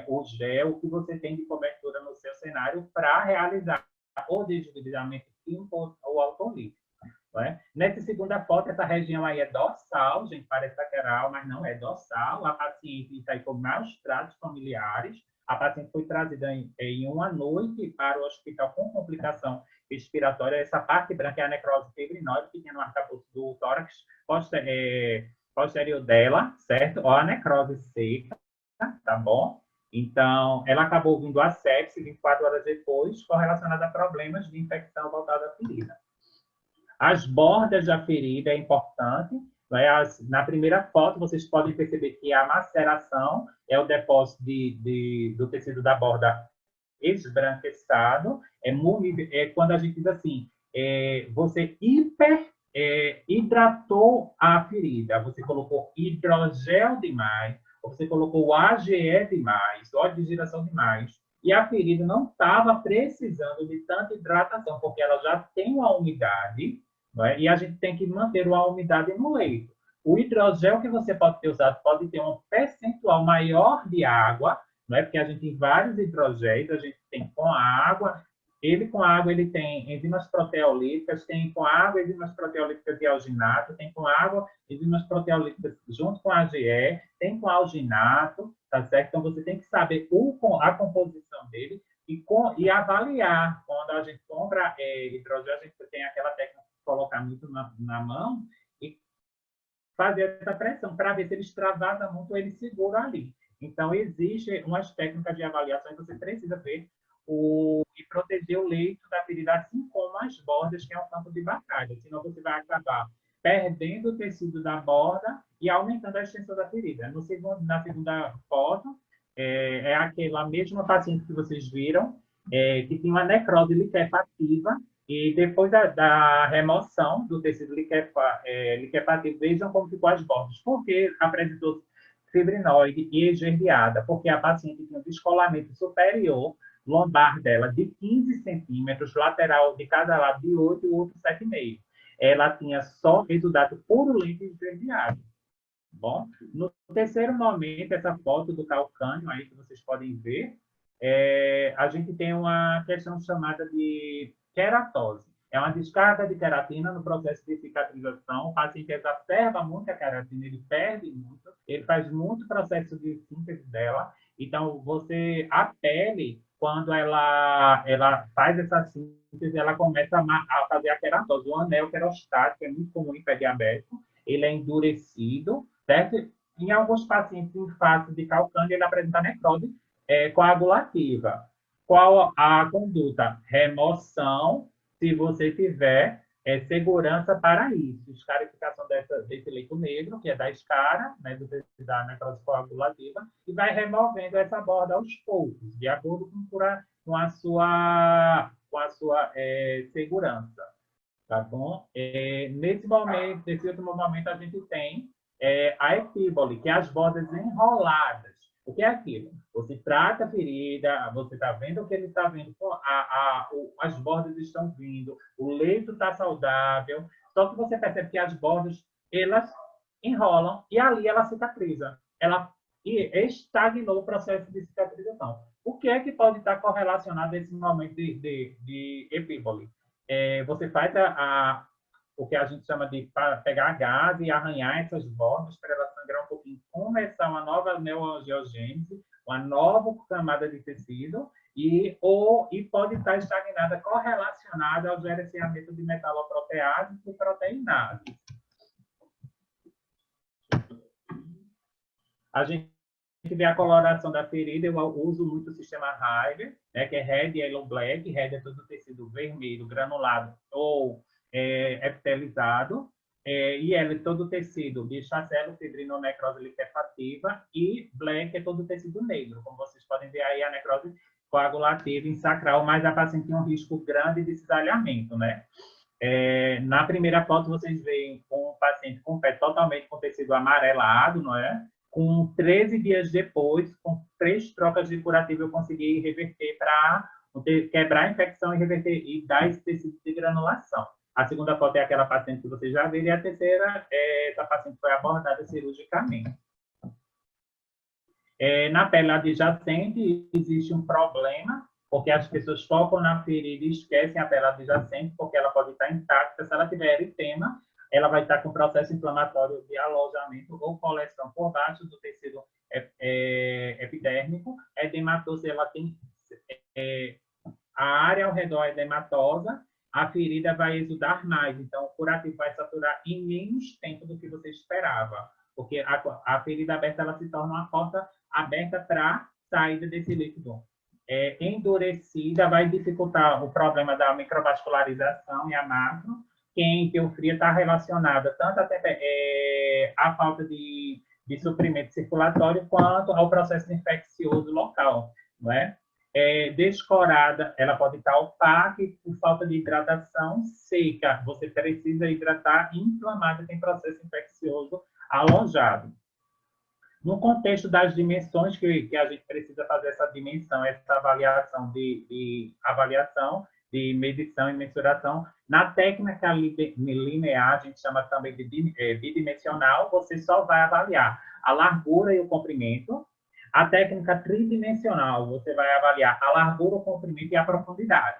o gel que você tem de cobertura no seu cenário para realizar o desbridamento químico ou autolítico. É? Nessa segunda foto, essa região aí é dorsal, gente, parece lateral, mas não é dorsal. A paciente está aí com maus tratos familiares. A paciente foi trazida em uma noite para o hospital com complicação respiratória. Essa parte branca é a necrose fibrinoide, que tem no arcabouço do tórax posterior dela, certo? Ou a necrose seca, tá bom? Então, ela acabou vindo a sepse 24 horas depois, correlacionada a problemas de infecção voltada à ferida. As bordas da ferida é importante. Né? Na primeira foto, vocês podem perceber que a maceração é o depósito do tecido da borda esbranquiçado. É quando a gente diz assim, você hidratou a ferida. Você colocou hidrogel demais, ou você colocou AGE demais, óleo de girassol demais. E a ferida não estava precisando de tanta hidratação, porque ela já tem uma umidade, não é? E a gente tem que manter uma umidade no leito. O hidrogel que você pode ter usado pode ter um percentual maior de água, não é? Porque a gente tem vários hidrogéis, a gente tem com a água, ele tem enzimas proteolíticas, tem com água enzimas proteolíticas de alginato, tem com água enzimas proteolíticas junto com AGE, tem com alginato, tá certo? Então, você tem que saber a composição dele e avaliar. Quando a gente compra hidrogel, a gente tem aquela técnica de colocar muito na mão e fazer essa pressão para ver se ele extravasa muito ou ele segura ali. Então, existem umas técnicas de avaliação que você precisa ver e proteger o leito da ferida, assim como as bordas, que é um campo de batalha. Senão, você vai acabar perdendo o tecido da borda e aumentando a extensão da ferida. Na segunda foto, é aquela mesma paciente que vocês viram, que tinha uma necrose liquefativa, e depois da remoção do tecido liquefativo, vejam como ficou as bordas. Porque apresentou fibrinoide e esverdeada? Porque a paciente tinha um descolamento superior lombar dela de 15 centímetros, lateral de cada lado de 8 e o outro 7,5. Ela tinha só exudato purulento e esverdeado. Bom, no terceiro momento, essa foto do calcânio aí que vocês podem ver, a gente tem uma questão chamada de queratose. É uma descarga de queratina no processo de cicatrização. O paciente exacerba muito a queratina, ele perde muito, ele faz muito processo de síntese dela. Então, a pele, quando ela faz essa síntese, ela começa a fazer a queratose. O anel querostático é muito comum em pé diabético, ele é endurecido, certo? Em alguns pacientes em fase de calcânio, ele apresenta necrose coagulativa. Qual a conduta? Remoção, se você tiver segurança para isso. Escarificação desse leito negro, que é da escara, né, da necrose coagulativa, e vai removendo essa borda aos poucos, de acordo com a sua segurança. Tá bom? Nesse último momento, a gente tem a epíbole, que é as bordas enroladas. O que é aquilo? Você trata a ferida, você está vendo o que ele está vendo, as bordas estão vindo, o leito está saudável, só que você percebe que as bordas, elas enrolam e ali ela cicatriza. Ela estagnou o processo de cicatrização. O que é que pode estar correlacionado a esse momento de epíbole? Você faz o que a gente chama de pegar gás e arranhar essas bordas para ela sangrar um pouquinho, começar uma nova neoangiogênese, uma nova camada de tecido, e pode estar estagnada, correlacionada ao gerenciamento de metaloproteases e proteinases. A gente vê a coloração da ferida, eu uso muito o sistema Heiger, né, que é Red, Yellow, Black. Red é todo o tecido vermelho, granulado ou epitelizado, e ela é todo o tecido de chacelo, fibrino, necrose liquefativa, e Black é todo o tecido negro. Como vocês podem ver aí, a necrose coagulativa insacral, mas a paciente tem um risco grande de cisalhamento, né? Na primeira foto, vocês veem um paciente com o pé totalmente com tecido amarelado, não é? Com 13 dias depois, com 3 trocas de curativo, eu consegui reverter para quebrar a infecção e reverter e dar esse tecido de granulação. A segunda foto é aquela paciente que vocês já viram, e a terceira, essa paciente foi abordada cirurgicamente. Na pele adjacente, existe um problema, porque as pessoas focam na ferida e esquecem a pele adjacente, porque ela pode estar intacta. Se ela tiver eritema, ela vai estar com processo inflamatório de alojamento ou coleção por baixo do tecido epidérmico. Edematosa, ela tem a área ao redor edematosa, a ferida vai exudar mais, então o curativo vai saturar em menos tempo do que você esperava, porque a ferida aberta ela se torna uma porta aberta para saída desse líquido. Endurecida vai dificultar o problema da microvascularização e a macro. Quente ou fria está relacionada tanto à falta de suprimento circulatório quanto ao processo infeccioso local, não é? Descorada, ela pode estar opaca e por falta de hidratação seca. Você precisa hidratar, inflamada, tem processo infeccioso alojado. No contexto das dimensões que a gente precisa fazer essa dimensão, essa avaliação de medição e mensuração, na técnica linear, a gente chama também de bidimensional, você só vai avaliar a largura e o comprimento. A técnica tridimensional, você vai avaliar a largura, o comprimento e a profundidade.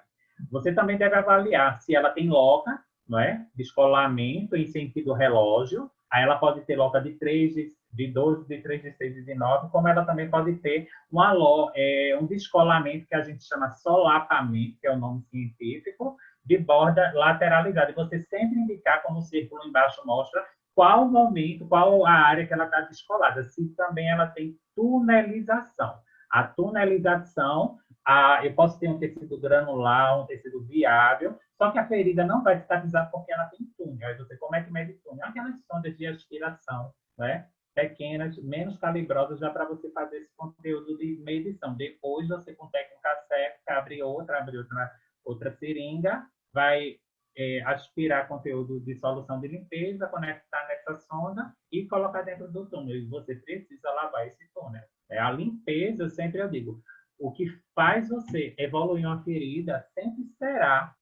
Você também deve avaliar se ela tem loca, não é? Descolamento em sentido relógio. Aí ela pode ter loca de 3, de 12, de 3, de 6 e de 9, como ela também pode ter um descolamento que a gente chama solapamento, que é o nome científico, de borda lateralizada. E você sempre indicar, como o círculo embaixo mostra, qual o momento, qual a área que ela está descolada. Se também ela tem tunelização. A tunelização, eu posso ter um tecido granular, um tecido viável, só que a ferida não vai cicatrizar porque ela tem túnel. Aí você, como é que mede túnel? Aquelas sondas de aspiração, né? Pequenas, menos calibrosas, já para você fazer esse conteúdo de medição. Depois você, com técnica séptica, abre outra seringa, vai aspirar conteúdo de solução de limpeza, conectar nessa sonda e colocar dentro do túnel. E você precisa lavar esse túnel. A limpeza, sempre eu digo, o que faz você evoluir uma ferida sempre será,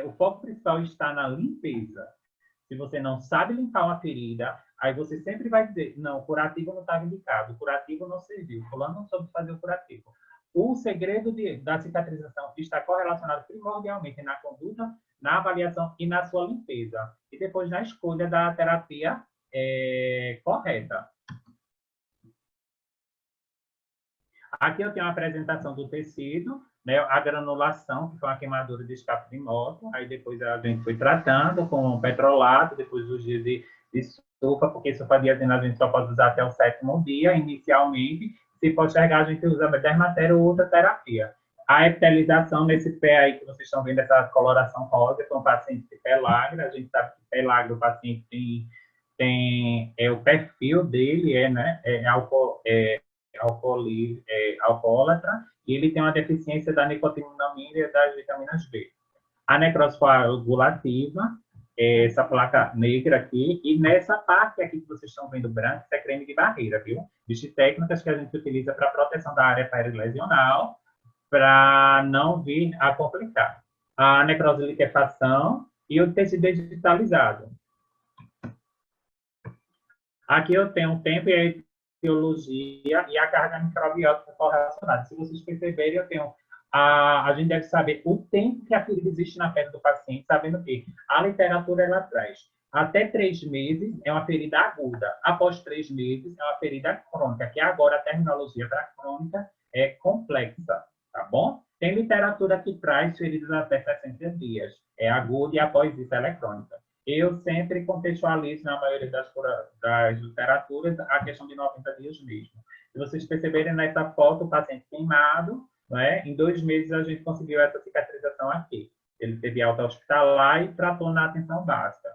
o foco principal está na limpeza. Se você não sabe limpar uma ferida, aí você sempre vai dizer, não, o curativo não estava indicado, o curativo não serviu, fulano não soube fazer o curativo. O segredo da cicatrização está correlacionado primordialmente na conduta, na avaliação e na sua limpeza. E depois na escolha da terapia correta. Aqui eu tenho a apresentação do tecido, né, a granulação, que foi uma queimadura de escape de moto. Aí depois a gente foi tratando com petrolato, depois os dias de sulfa, porque sulfadiazina a gente só pode usar até o 7º dia, inicialmente. Se postergar, a gente usa dermatério ou outra terapia. A epitelização nesse pé aí que vocês estão vendo, essa coloração rosa, foi um paciente de pellagra. A gente sabe que pellagra, o paciente tem o perfil dele alcoólatra, e ele tem uma deficiência da nicotinamida e das vitaminas B. A necrose coagulativa, essa placa negra aqui, e nessa parte aqui que vocês estão vendo branca, isso é creme de barreira, viu? Existem técnicas que a gente utiliza para proteção da área perilesional, para não vir a complicar. A necrose de liquefação e o tecido digitalizado. Aqui eu tenho o tempo e a etiologia e a carga microbiótica correlacionada. Se vocês perceberem, eu tenho a gente deve saber o tempo que a ferida existe na pele do paciente, sabendo que a literatura ela traz até 3 meses é uma ferida aguda, após 3 meses é uma ferida crônica, que agora a terminologia para crônica é complexa, tá bom? Tem literatura que traz feridas até 60 dias, é aguda e após isso ela é crônica. Eu sempre contextualizo, na maioria das literaturas, a questão de 90 dias mesmo. Se vocês perceberem nessa foto, o paciente queimado, né? Em 2 meses a gente conseguiu essa cicatrização aqui. Ele teve alta hospitalar e tratou na atenção básica.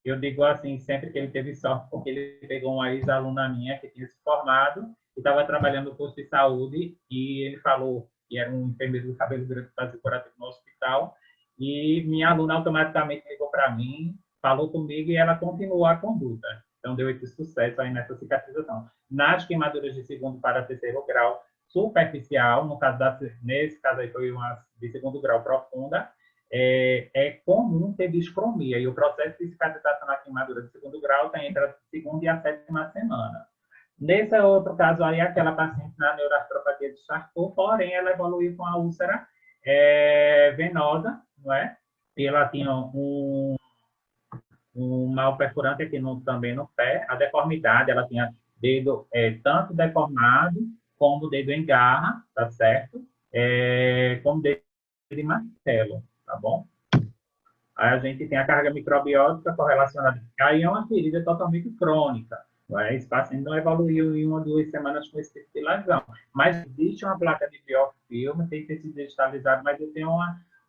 Eu digo assim, sempre que ele teve sorte, porque ele pegou uma ex-aluna minha que tinha se formado e estava trabalhando no posto de saúde, e ele falou que era um enfermeiro do cabelo grande que fazia curativo no hospital, e minha aluna automaticamente ligou para mim, falou comigo e ela continuou a conduta. Então, deu esse sucesso aí nessa cicatrização. Nas queimaduras de 2º para 3º grau, superficial, nesse caso aí foi uma de 2º grau profunda, é comum ter discromia, e o processo de cicatrização na queimadura de 2º grau está entre a 2ª e a 7ª semana. Nesse outro caso aí, aquela paciente na neuroartropatia de Charcot, porém ela evoluiu com a úlcera venosa, não é? E ela tinha um mal perfurante aqui também no pé, a deformidade, ela tinha dedo tanto deformado, como dedo em garra, tá certo? Como dedo de martelo, tá bom? Aí a gente tem a carga microbiótica correlacionada. Aí é uma ferida totalmente crônica. Esse paciente não evoluiu em 1 ou 2 semanas com esse tipo de lesão. Mas existe uma placa de biofilme, tem tecido digitalizado, mas eu tenho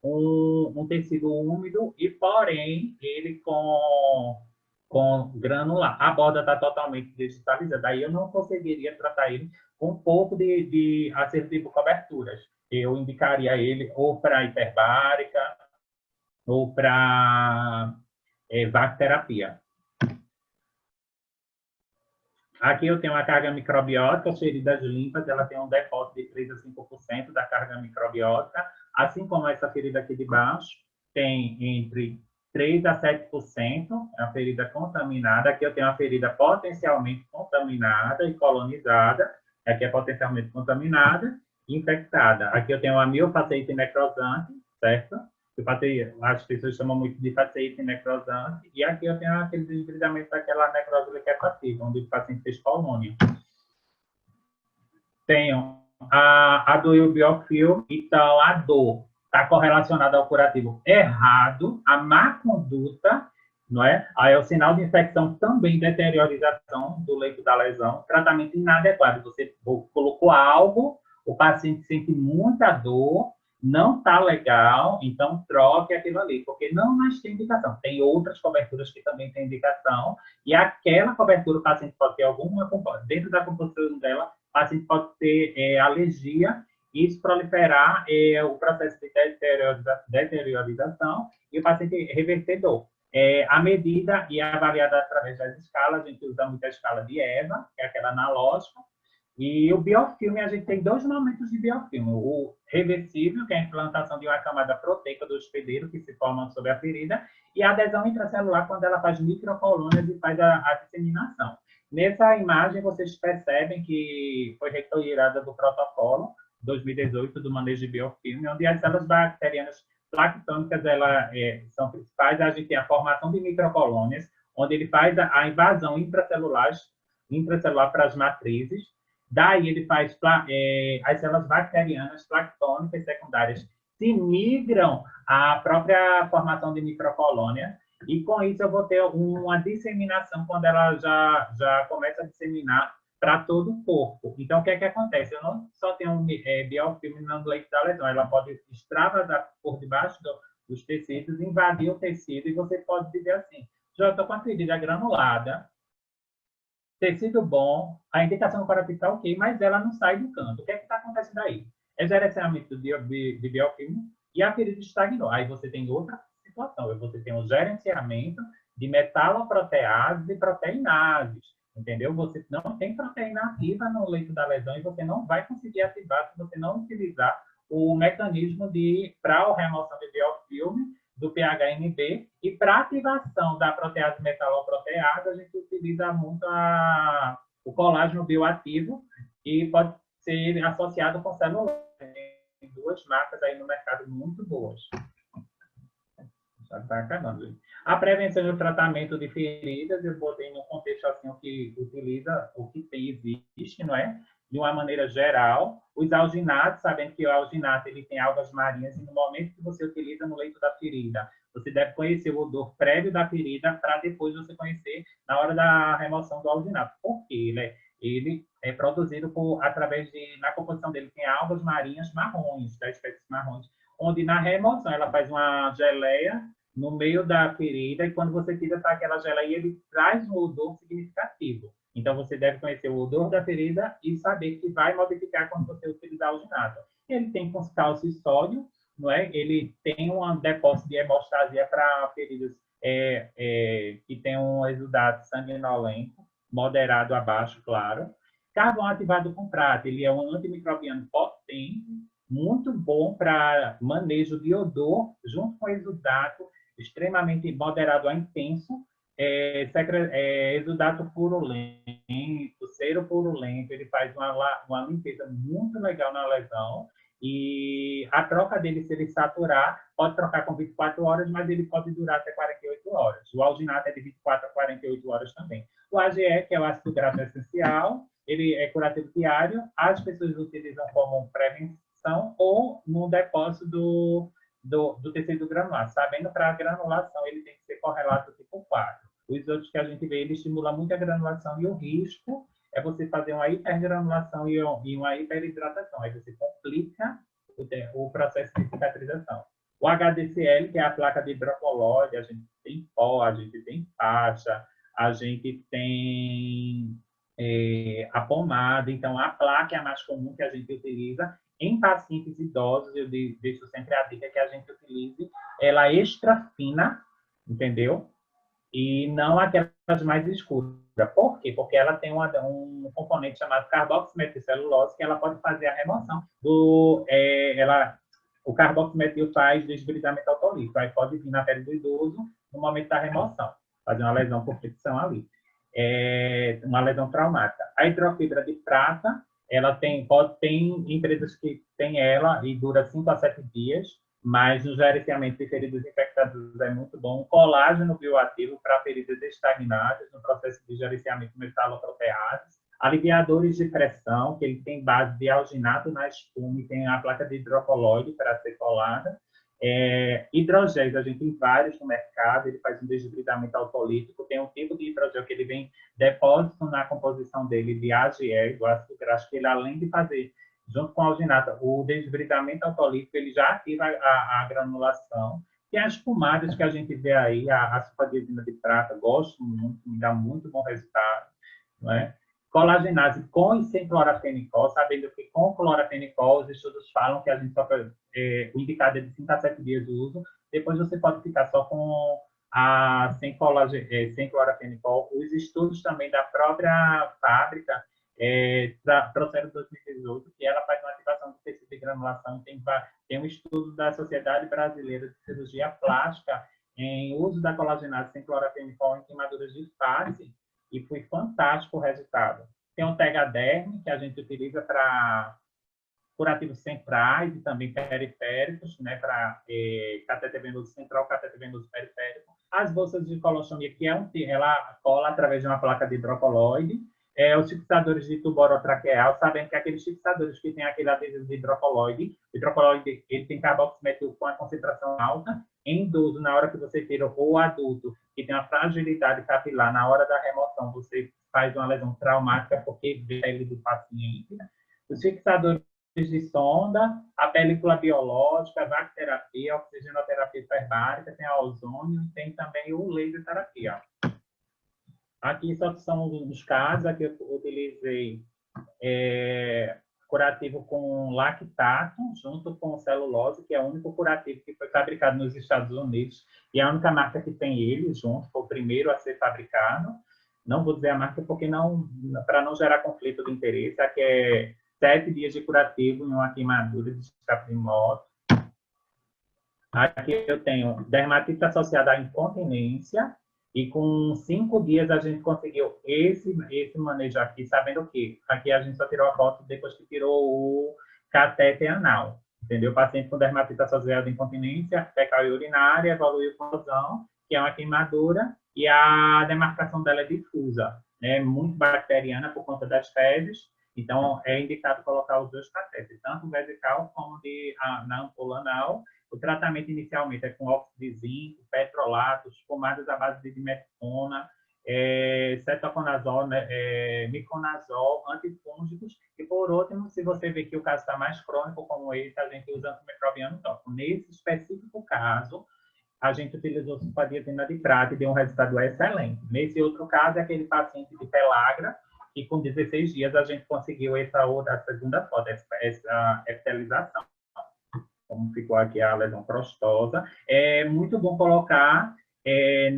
um tecido úmido e, porém, ele com granular. A borda está totalmente digitalizada. Daí eu não conseguiria tratar ele com um pouco de acerto de coberturas. Eu indicaria ele ou para hiperbárica ou para vacoterapia. Aqui eu tenho a carga microbiótica, as feridas limpas, ela tem um depósito de 3 a 5% da carga microbiótica, assim como essa ferida aqui de baixo, tem entre 3 a 7%, é uma ferida contaminada. Aqui eu tenho uma ferida potencialmente contaminada e colonizada, aqui é potencialmente contaminada e infectada. Aqui eu tenho uma miofaciite necrosante, certo? As pessoas chamam muito de faciite necrosante, e aqui eu tenho aquele desbridamento daquela necrose liquefativa, onde o paciente fez colônia. Tenho a dor e o biofilme, então a dor está correlacionada ao curativo errado, a má conduta, não é? Aí é o sinal de infecção também, deteriorização do leito da lesão, tratamento inadequado. Você colocou algo, o paciente sente muita dor, não está legal, então troque aquilo ali, porque não mais tem indicação. Tem outras coberturas que também têm indicação, e aquela cobertura o paciente pode ter alguma, dentro da composição dela, o paciente pode ter alergia, isso proliferar o processo de deteriorização e o paciente reverter dor. A medida e avaliada através das escalas, a gente usa muito a escala de EVA, que é aquela analógica, e o biofilme, a gente tem 2 momentos de biofilme. O reversível, que é a implantação de uma camada proteica do hospedeiro que se forma sobre a ferida, e a adesão intracelular, quando ela faz microcolônias e faz a disseminação. Nessa imagem, vocês percebem que foi retirada do protocolo 2018 do manejo de biofilme, onde as células bacterianas planctônicas são principais. A gente tem a formação de microcolônias, onde ele faz a invasão intracelular para as matrizes. Daí ele faz as células bacterianas planctônicas secundárias se migram à própria formação de microcolônia, e com isso eu vou ter uma disseminação quando ela já começa a disseminar para todo o corpo. Então, o que é que acontece? Eu não só tenho um biofilme no leito da lesão, ela pode extravasar por debaixo dos tecidos, invadir o tecido, e você pode dizer assim, já estou com a ferida granulada, tecido bom, a indicação do corativo está ok, mas ela não sai do canto. O que é que está acontecendo aí? É gerenciamento de biofilme e a ferida estagnou. Aí você tem outra situação, você tem o gerenciamento de metaloproteases e proteinases, entendeu? Você não tem proteína ativa no leito da lesão e você não vai conseguir ativar se você não utilizar o mecanismo para a remoção de biofilme do PHMB, e para ativação da protease metaloprotease, a gente utiliza muito o colágeno bioativo, e pode ser associado com celulose. Tem duas marcas aí no mercado muito boas. Já está acabando. A prevenção e o tratamento de feridas, eu botei no contexto assim, o que utiliza, o que existe, não é? De uma maneira geral, os alginatos, sabendo que o alginato ele tem algas marinhas, e no momento que você utiliza no leito da ferida, você deve conhecer o odor prévio da ferida para depois você conhecer na hora da remoção do alginato. Porque ele é produzido na composição dele tem algas marinhas marrons, da espécie marrons, onde na remoção ela faz uma geleia no meio da ferida, e quando você tira aquela geleia, ele traz um odor significativo. Então, você deve conhecer o odor da ferida e saber que vai modificar quando você utilizar o alginato. Ele tem com cálcio e sódio, não é? Ele tem um depósito de hemostasia para feridas que tem um exudato sanguinolento, moderado a baixo, claro. Carvão ativado com prata, ele é um antimicrobiano potente, muito bom para manejo de odor, junto com exudato, extremamente moderado a intenso, exudato purulento, cero purulento, ele faz uma limpeza muito legal na lesão, e a troca dele, se ele saturar, pode trocar com 24 horas, mas ele pode durar até 48 horas. O alginato é de 24 a 48 horas também. O AGE, que é o ácido graxo essencial, ele é curativo diário, as pessoas utilizam como prevenção ou no depósito do tecido granular, sabendo para a granulação ele tem que ser correlato tipo 4. Os outros que a gente vê, ele estimula muito a granulação, e o risco é você fazer uma hipergranulação e uma hiperidratação. Aí você complica o processo de cicatrização. O HDCL, que é a placa de hidrocolóide, a gente tem pó, a gente tem faixa, a gente tem a pomada. Então, a placa é a mais comum que a gente utiliza. Em pacientes idosos, eu deixo sempre a dica que a gente utilize ela extra fina, entendeu? E não aquelas mais escuras. Por quê? Porque ela tem um componente chamado carboximetilcelulose, que ela pode fazer a remoção o carboximetil faz desbridamento autolítico, aí pode vir na pele do idoso no momento da remoção, fazer uma lesão por fricção ali. Uma lesão traumática. A hidrofibra de prata, ela tem empresas que têm ela e dura 5 a 7 dias, mas no gerenciamento de feridas infectadas é muito bom. Colágeno bioativo para feridas estagnadas, no processo de gerenciamento de metaloproteases. Aliviadores de pressão, que ele tem base de alginato na espuma e tem a placa de hidrocolóide para ser colada. Hidrogéis, a gente tem vários no mercado, ele faz um desbridamento autolítico, tem um tipo de hidrogel que ele vem depósito na composição dele de AGE, do ácido graxo, que ele, além de fazer junto com a alginata, o desbridamento autolítico, ele já ativa a granulação. Tem as pomadas que a gente vê aí, a sulfadiazina de prata, gosto muito, me dá muito bom resultado, não é? Colagenase com e sem clorafenicol, sabendo que com clorafenicol, os estudos falam que a gente só o indicado é de 5 a 7 dias de uso, depois você pode ficar só com sem clorafenicol. Os estudos também da própria fábrica trouxeram 2018, que ela faz uma ativação do tecido de granulação. Tem um estudo da Sociedade Brasileira de Cirurgia Plástica em uso da colagenase sem clorafenicol em queimaduras de face, e foi fantástico o resultado. Tem o Tegaderm, que a gente utiliza para curativos centrais e também periféricos, né, para catéter venoso central, catéter venoso periférico. As bolsas de colostomia, que ela cola através de uma placa de hidrocoloide. Os fixadores de tubo orotraqueal, sabendo que aqueles fixadores que têm aquele adesivo de hidrocoloide, o hidrocoloide ele tem carboximetil com a concentração alta, em idoso, na hora que você tira, ou adulto, que tem uma fragilidade capilar, na hora da remoção, você faz uma lesão traumática porque vê a pele do paciente. Os fixadores de sonda, a película biológica, a vac-terapia, a oxigenoterapia hiperbárica, tem a ozônio e tem também o laser terapia. Aqui só são os casos, aqui eu utilizei curativo com lactato, junto com celulose, que é o único curativo que foi fabricado nos Estados Unidos, e a única marca que tem ele junto, foi o primeiro a ser fabricado. Não vou dizer a marca porque para não gerar conflito de interesse, aqui é 7 dias de curativo em uma queimadura de escape de moto. Aqui eu tenho dermatite associada à incontinência, e com 5 dias a gente conseguiu esse manejo aqui, sabendo que aqui a gente só tirou a foto depois que tirou o catéter anal. Entendeu? O paciente com dermatite associada à incontinência, fecal e urinária, evoluiu com lesão, que é uma queimadura, e a demarcação dela é difusa, né? Muito bacteriana por conta das fezes, então é indicado colocar os 2 catéteres, tanto o vesical como na ampola anal. O tratamento inicialmente é com óxido de zinco, petrolatos, pomadas à base de dimetona, cetoconazol, miconazol, antifúngicos. E, por último, se você vê que o caso está mais crônico, como esse, a gente usa antimicrobiano tópico. Nesse específico caso, a gente utilizou sulfadiazina de prata e deu um resultado excelente. Nesse outro caso, é aquele paciente de pellagra, e com 16 dias a gente conseguiu essa segunda foto, essa epitelização. Como ficou aqui a lesão crostosa. É muito bom colocar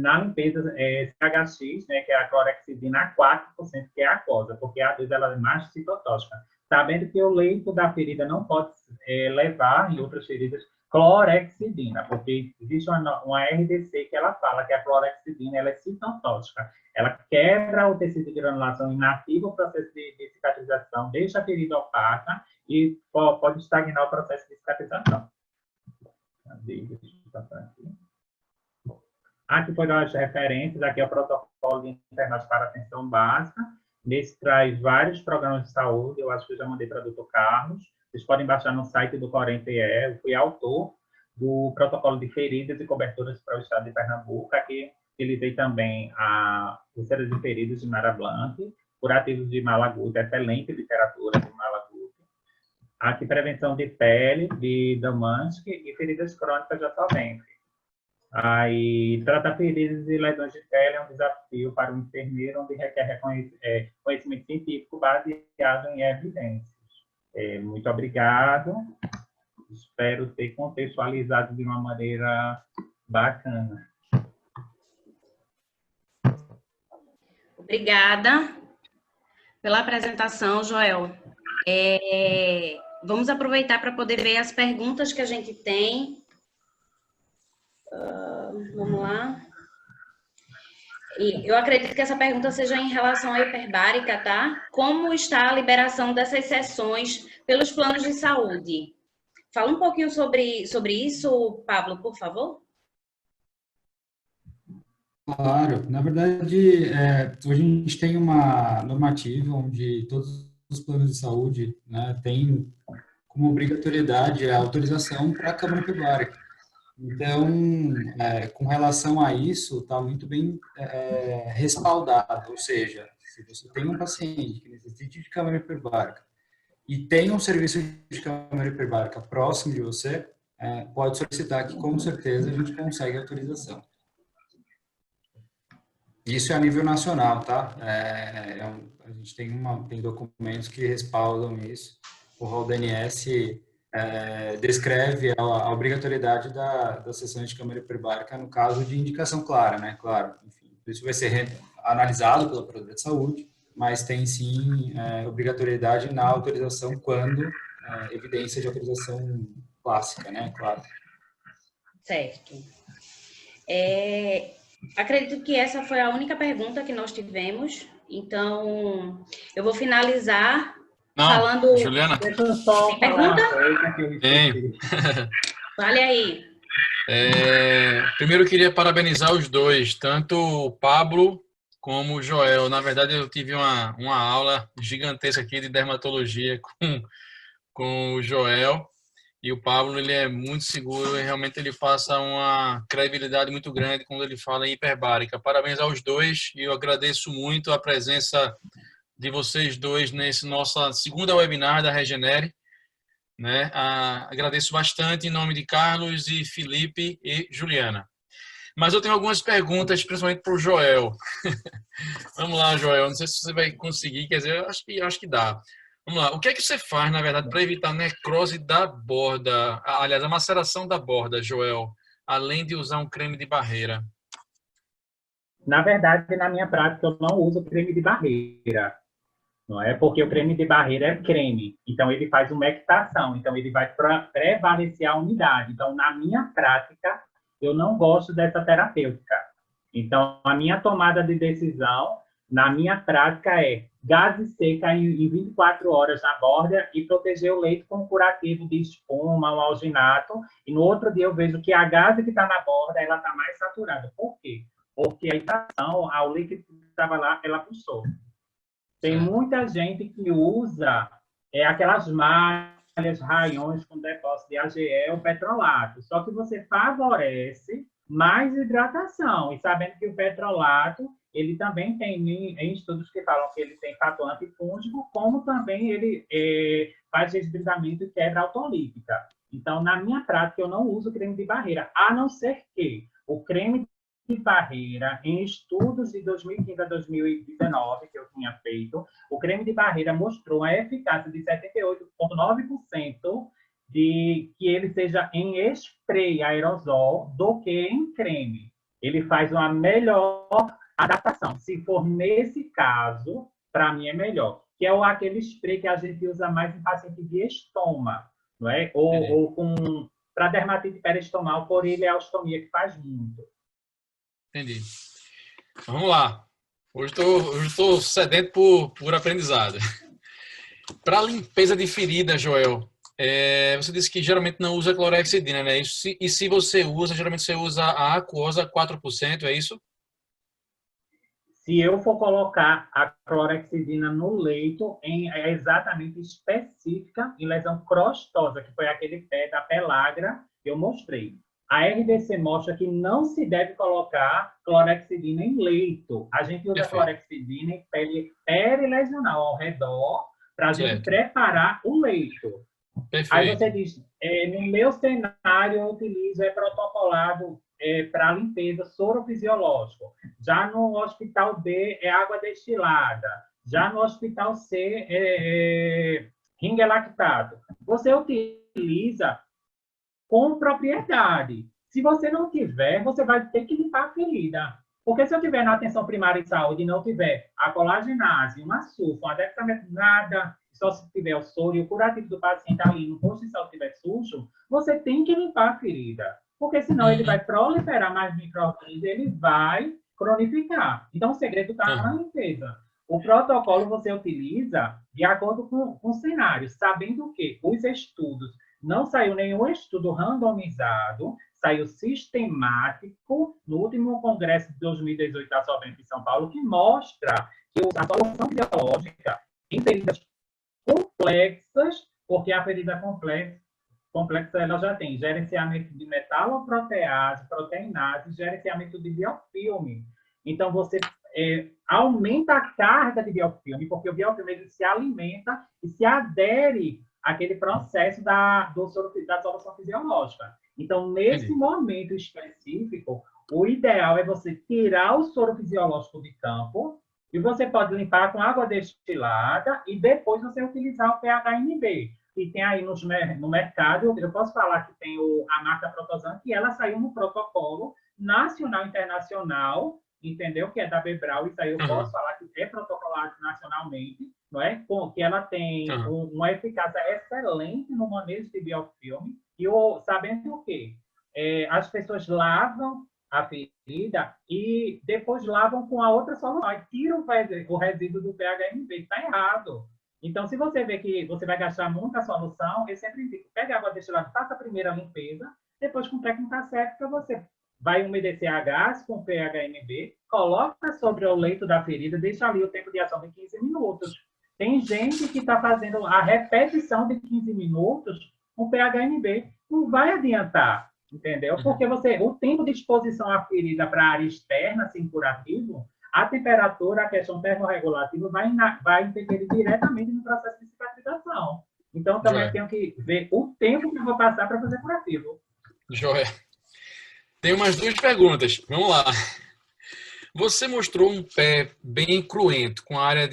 na limpeza CHX, né, que é a clorexidina a 4%, que é aquosa, porque às vezes ela é mais citotóxica. Sabendo que o leito da ferida não pode levar, em outras feridas, clorexidina, porque existe uma RDC que ela fala que a clorexidina ela é citotóxica. Ela quebra o tecido de granulação, inativa o processo de cicatrização, deixa a ferida opaca e pode estagnar o processo de cicatrização. Deixa eu passar aqui. Aqui foram as referências, aqui é o protocolo de internato para atenção básica. Nesse traz vários programas de saúde, eu acho que eu já mandei para o Dr. Carlos. Vocês podem baixar no site do Corente. Eu fui autor do protocolo de feridas e coberturas para o estado de Pernambuco. Aqui utilizei também a úlceras de feridas de Mara Blanc, curativos de Malaguti, excelente literatura de Malaguti. Aqui, prevenção de pele, de Damasque e feridas crônicas de Solvente. Aí, tratar feridas e lesões de pele é um desafio para o enfermeiro, onde requer conhecimento científico baseado em evidências. Muito obrigado. Espero ter contextualizado de uma maneira bacana. Obrigada pela apresentação, Joel. Vamos aproveitar para poder ver as perguntas que a gente tem. Vamos lá. E eu acredito que essa pergunta seja em relação à hiperbárica, tá? Como está a liberação dessas sessões pelos planos de saúde? Fala um pouquinho sobre isso, Pablo, por favor. Claro. Na verdade, hoje a gente tem uma normativa onde todos os planos de saúde, né, têm como obrigatoriedade a autorização para a Câmara Hiperbárica. Então, com relação a isso, está muito bem respaldado. Ou seja, se você tem um paciente que necessite de câmara hiperbárica e tem um serviço de câmara hiperbárica próximo de você, pode solicitar que, com certeza, a gente consegue a autorização. Isso é a nível nacional, tá? A gente tem documentos que respaldam isso. O ROL-DNS descreve a obrigatoriedade das sessões de câmara hiperbárica no caso de indicação clara, né? Claro, enfim, isso vai ser analisado pela Procuradoria de Saúde, mas tem sim obrigatoriedade na autorização quando evidência de autorização clássica, né? Claro. Certo. acredito que essa foi a única pergunta que nós tivemos. Então, eu vou finalizar Não, falando... Juliana. Deixa eu só Tem falar pergunta? uma coisa que eu esqueci. Vale aí. Primeiro eu queria parabenizar os dois, tanto o Pablo como o Joel. Na verdade, eu tive uma aula gigantesca aqui de dermatologia com o Joel. E o Pablo, ele é muito seguro e realmente ele passa uma credibilidade muito grande quando ele fala em hiperbárica. Parabéns aos dois e eu agradeço muito a presença de vocês dois nesse nossa segunda webinar da Regenere, né? Agradeço bastante em nome de Carlos e Felipe e Juliana. Mas eu tenho algumas perguntas, principalmente para o Joel. Vamos lá, Joel. Não sei se você vai conseguir, quer dizer, eu acho que dá. Vamos lá. O que é que você faz, na verdade, para evitar a necrose da borda? Aliás, a maceração da borda, Joel, além de usar um creme de barreira? Na verdade, na minha prática, eu não uso creme de barreira. Não é porque o creme de barreira é creme, então ele faz umectação, então ele vai prevalecer a umidade. Então, na minha prática, eu não gosto dessa terapêutica. Então, a minha tomada de decisão, na minha prática, é gase seca em 24 horas na borda e proteger o leite com um curativo de espuma, um alginato, e no outro dia eu vejo que a gase que está na borda, ela está mais saturada. Por quê? Porque a hidratação, ao líquido que estava lá, ela puxou. Tem muita gente que usa aquelas malhas, raiões com depósito de AGL, petrolato. Só que você favorece mais hidratação. E sabendo que o petrolato, ele também tem em estudos que falam que ele tem fator antifúngico, como também ele faz deslizamento e quebra autolítica. Então, na minha prática, eu não uso creme de barreira, a não ser que o creme de barreira, em estudos de 2015 a 2019, que eu tinha feito, o creme de barreira mostrou a eficácia de 78,9% de que ele seja em spray aerosol do que em creme. Ele faz uma melhor adaptação. Se for nesse caso, para mim é melhor. Que é aquele spray que a gente usa mais em paciente de estômago, não é? Ou para dermatite peristomal, por ileostomia, que faz muito. Entendi. Vamos lá. Hoje estou sedento por aprendizado. Para limpeza de ferida, Joel, você disse que geralmente não usa clorexidina, né? E se você usa, geralmente você usa a aquosa 4%, é isso? Se eu for colocar a clorexidina no leito, é exatamente específica em lesão crostosa, que foi aquele pé da pelagra que eu mostrei. A RDC mostra que não se deve colocar clorexidina em leito. A gente usa clorexidina em pele perilesional ao redor para a gente preparar o leito. Perfeito. Aí você diz, no meu cenário eu utilizo protocolado para limpeza sorofisiológico. Já no hospital B é água destilada. Já no hospital C é ringue lactato. Você utiliza com propriedade. Se você não tiver, você vai ter que limpar a ferida. Porque se eu tiver na atenção primária de saúde e não tiver a colagenase, uma sulfa, uma dexametasona, nada, só se tiver o soro e o curativo do paciente ali no posto de saúde estiver sujo, você tem que limpar a ferida. Porque senão ele vai proliferar mais micro-organismos, ele vai cronificar. Então, o segredo está na limpeza. O protocolo você utiliza de acordo com o cenário, sabendo que os estudos, não saiu nenhum estudo randomizado, saiu sistemático no último congresso de 2018 da Solvent em São Paulo, que mostra que a solução fisiológica em feridas complexas, porque a ferida complexa ela já tem gerenciamento de metaloprotease, proteinase, gerenciamento de biofilme. Então, você aumenta a carga de biofilme, porque o biofilme ele se alimenta e se adere àquele processo da solução fisiológica. Então, nesse momento específico, o ideal é você tirar o soro fisiológico de campo e você pode limpar com água destilada e depois você utilizar o pHNB. E tem aí no mercado, eu posso falar que tem a marca Protosan, que ela saiu no protocolo nacional e internacional, entendeu? Que é da Bebral, isso aí eu posso falar que é protocolado nacionalmente, não é? Que ela tem uma eficácia excelente no manejo de biofilme. E sabendo o quê? As pessoas lavam a ferida e depois lavam com a outra solução. Aí tiram o resíduo do PHMB, que está errado. Então, se você vê que você vai gastar muita solução, eu sempre digo, pegue água destilada, faça a primeira limpeza, depois com técnica séptica, você vai umedecer a gás com PHMB, coloca sobre o leito da ferida, deixa ali o tempo de ação de 15 minutos. Tem gente que está fazendo a repetição de 15 minutos com PHMB. Não vai adiantar, entendeu? Porque o tempo de exposição à ferida para a área externa, assim, curativo, a temperatura, a questão termorregulativa vai interferir diretamente no processo de cicatrização. Então, também tenho que ver o tempo que eu vou passar para fazer curativo. Joia. Tem umas 2 perguntas. Vamos lá. Você mostrou um pé bem cruento, com a área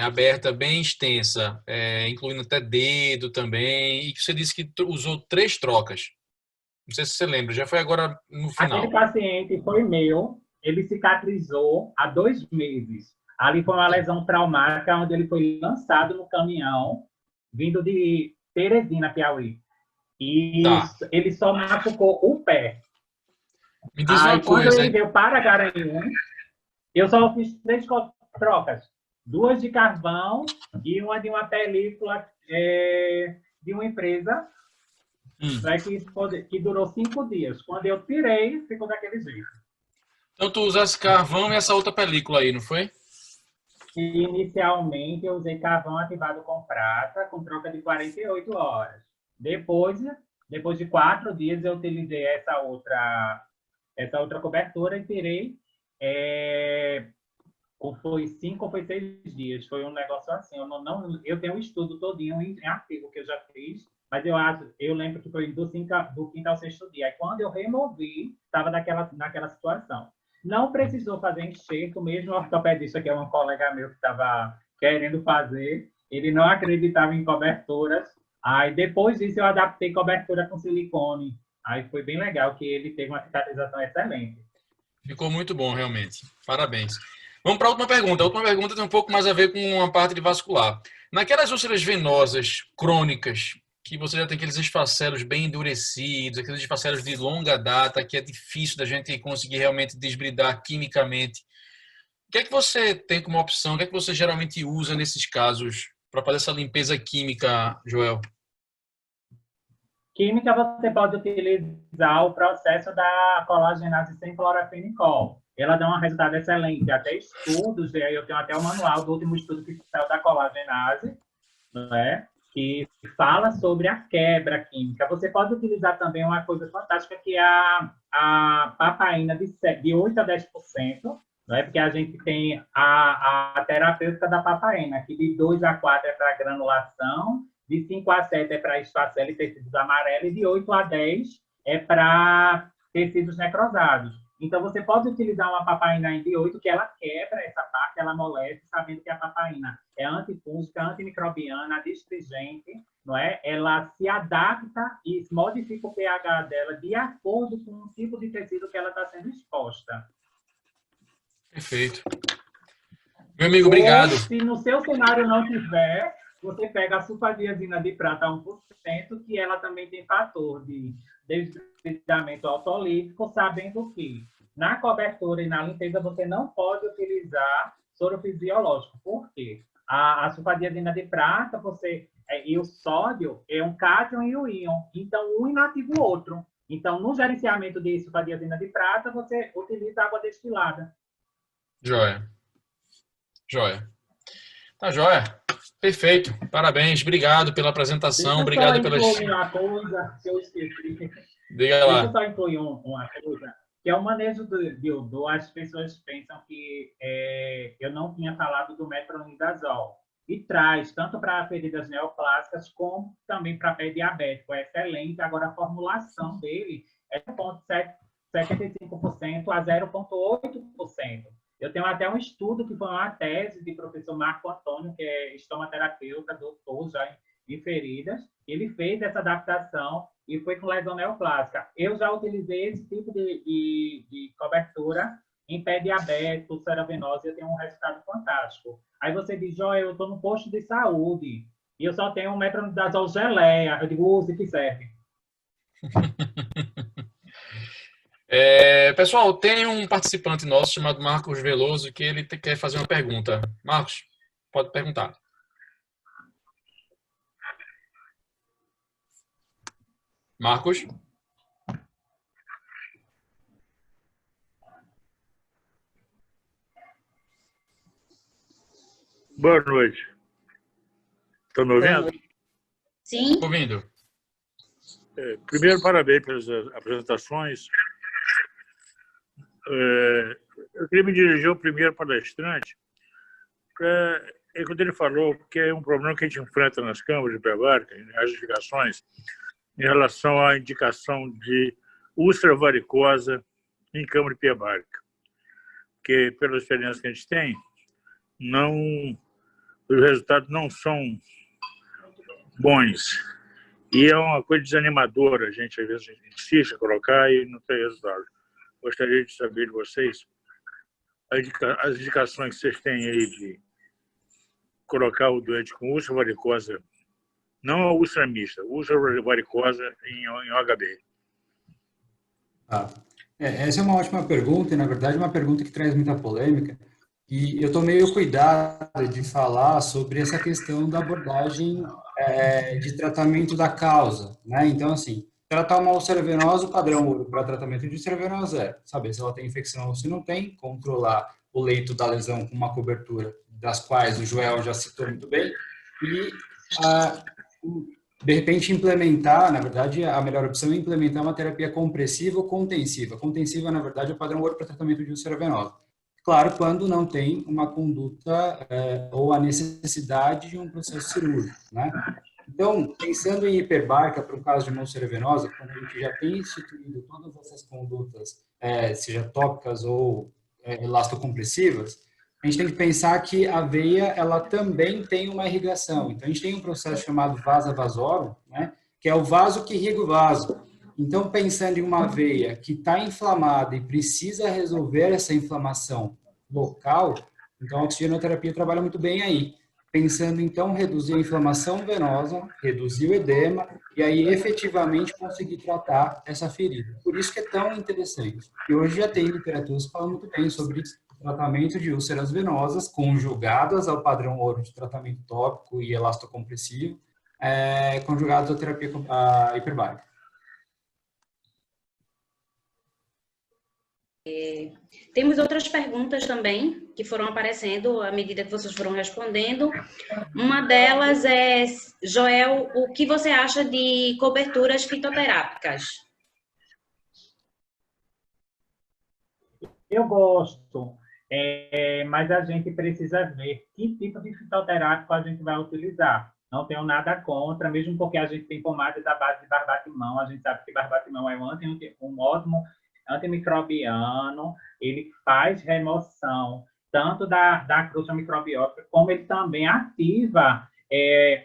aberta bem extensa, incluindo até dedo também, e você disse que usou 3 trocas. Não sei se você lembra, já foi agora no final. Aquele paciente foi meu, ele cicatrizou há 2 meses. Ali foi uma lesão traumática, onde ele foi lançado no caminhão, vindo de Teresina, Piauí. E ele só machucou o pé. Me diz uma coisa, quando ele veio para Garanhuns, eu só fiz 3 trocas. 2 de carvão e uma de uma película de uma empresa que durou 5 dias. Quando eu tirei, ficou daquele jeito. Então, tu usasse carvão e essa outra película aí, não foi? Inicialmente, eu usei carvão ativado com prata, com troca de 48 horas. Depois de 4 dias, eu utilizei essa outra cobertura e tirei, foi 5 ou foi 6 dias. Foi um negócio assim. Eu tenho um estudo todinho em artigo que eu já fiz, mas eu lembro que foi do 5º ao 6º dia. Aí, quando eu removi, estava naquela situação. Não precisou fazer enxerto, mesmo o ortopedista, que é um colega meu que estava querendo fazer, ele não acreditava em coberturas. Aí, depois disso, eu adaptei cobertura com silicone. Aí foi bem legal, que ele teve uma cicatrização excelente. Ficou muito bom, realmente. Parabéns. Vamos para a última pergunta. A última pergunta tem um pouco mais a ver com a parte de vascular. Naquelas úlceras venosas crônicas, que você já tem aqueles esfacelos bem endurecidos, aqueles esfacelos de longa data, que é difícil da gente conseguir realmente desbridar quimicamente. O que é que você tem como opção? O que é que você geralmente usa nesses casos para fazer essa limpeza química, Joel? Química, você pode utilizar o processo da colagenase sem clorafenicol. Ela dá um resultado excelente. Até estudos, e aí eu tenho até o manual do último estudo que saiu da colagenase, né, que fala sobre a quebra química. Você pode utilizar também uma coisa fantástica, que é a papaína de 8 a 10%, né, porque a gente tem a terapêutica da papaína, que de 2 a 4 é para granulação, de 5 a 7 é para esfacelo e tecidos amarelos, e de 8 a 10 é para tecidos necrosados. Então, você pode utilizar uma papaína de 8, que ela quebra essa parte, ela amolece, sabendo que a papaína é antifúngica, antimicrobiana, adstringente, não é? Ela se adapta e modifica o pH dela de acordo com o tipo de tecido que ela está sendo exposta. Perfeito. Meu amigo, obrigado. Ou, se no seu cenário não tiver, você pega a sulfadiazina de prata 1%, que ela também tem fator de desbridamento autolítico, sabendo que na cobertura e na limpeza você não pode utilizar soro fisiológico. Por quê? A sulfadiazina de prata, e o sódio é um cátion e o íon. Então, um inativa o outro. Então, no gerenciamento de sulfadiazina de prata, você utiliza água destilada. Joia. Tá joia. Perfeito. Parabéns. Obrigado pela apresentação. Obrigado pelas... uma coisa que eu esqueci. Diga lá. Deixa eu só incluir uma coisa, que é o manejo do as pessoas pensam que eu não tinha falado do metronidazol. E traz tanto para feridas neoplásicas como também para pé diabético. É excelente. Agora, a formulação dele é 0,75% a 0,8%. Eu tenho até um estudo que foi uma tese de professor Marco Antônio, que é estomaterapeuta, doutor já em feridas. Ele fez essa adaptação e foi com lesão neoplásica. Eu já utilizei esse tipo de cobertura em pé diabético, úlcera venosa, e eu tenho um resultado fantástico. Aí você diz, Joel, eu estou no posto de saúde e eu só tenho um metronidazol geleia. Eu digo, use que serve. Pessoal, tem um participante nosso chamado Marcos Veloso que ele quer fazer uma pergunta. Marcos, pode perguntar. Marcos? Boa noite. Estão me ouvindo? Sim. Estou ouvindo. Primeiro, parabéns pelas apresentações. Eu queria me dirigir ao primeiro palestrante, quando ele falou que é um problema que a gente enfrenta nas câmaras hiperbáricas, as indicações, em relação à indicação de úlcera varicosa em câmara hiperbárica. Porque, pela experiência que a gente tem, os resultados não são bons. E é uma coisa desanimadora, a gente às vezes insiste em colocar e não tem resultado. Gostaria de saber de vocês as indicações que vocês têm aí de colocar o doente com úlcera varicosa, não a úlcera mista, úlcera varicosa em OHB. Essa é uma ótima pergunta e, na verdade, uma pergunta que traz muita polêmica. E eu tomei o cuidado de falar sobre essa questão da abordagem de tratamento da causa, né? Então, assim, tratar uma úlcera venosa, o padrão ouro para tratamento de úlcera venosa é saber se ela tem infecção ou se não tem, controlar o leito da lesão com uma cobertura, das quais o Joel já citou muito bem, e, de repente, implementar, na verdade, a melhor opção é implementar uma terapia compressiva ou contensiva. Contensiva, na verdade, é o padrão ouro para tratamento de úlcera venosa. Claro, quando não tem uma conduta ou a necessidade de um processo cirúrgico, né? Então, pensando em hiperbárica para um caso de úlcera venosa, quando a gente já tem instituído todas essas condutas, seja tópicas ou elastocompressivas, a gente tem que pensar que a veia ela também tem uma irrigação. Então, a gente tem um processo chamado vasa vasorum, né? Que é o vaso que irriga o vaso. Então, pensando em uma veia que está inflamada e precisa resolver essa inflamação local, então a oxigenoterapia trabalha muito bem aí. Pensando, então, reduzir a inflamação venosa, reduzir o edema e aí efetivamente conseguir tratar essa ferida. Por isso que é tão interessante. E hoje já tem literatura que fala muito bem sobre tratamento de úlceras venosas conjugadas ao padrão ouro de tratamento tópico e elastocompressivo, conjugados à terapia hiperbárica. Temos outras perguntas também, que foram aparecendo à medida que vocês foram respondendo. Uma delas é, Joel, o que você acha de coberturas fitoterápicas? Eu gosto, mas a gente precisa ver que tipo de fitoterápico a gente vai utilizar. Não tenho nada contra, mesmo porque a gente tem pomadas à base de barbatimão. A gente sabe que barbatimão é um ótimo antimicrobiano, ele faz remoção tanto da crosta microbiótica, como ele também ativa,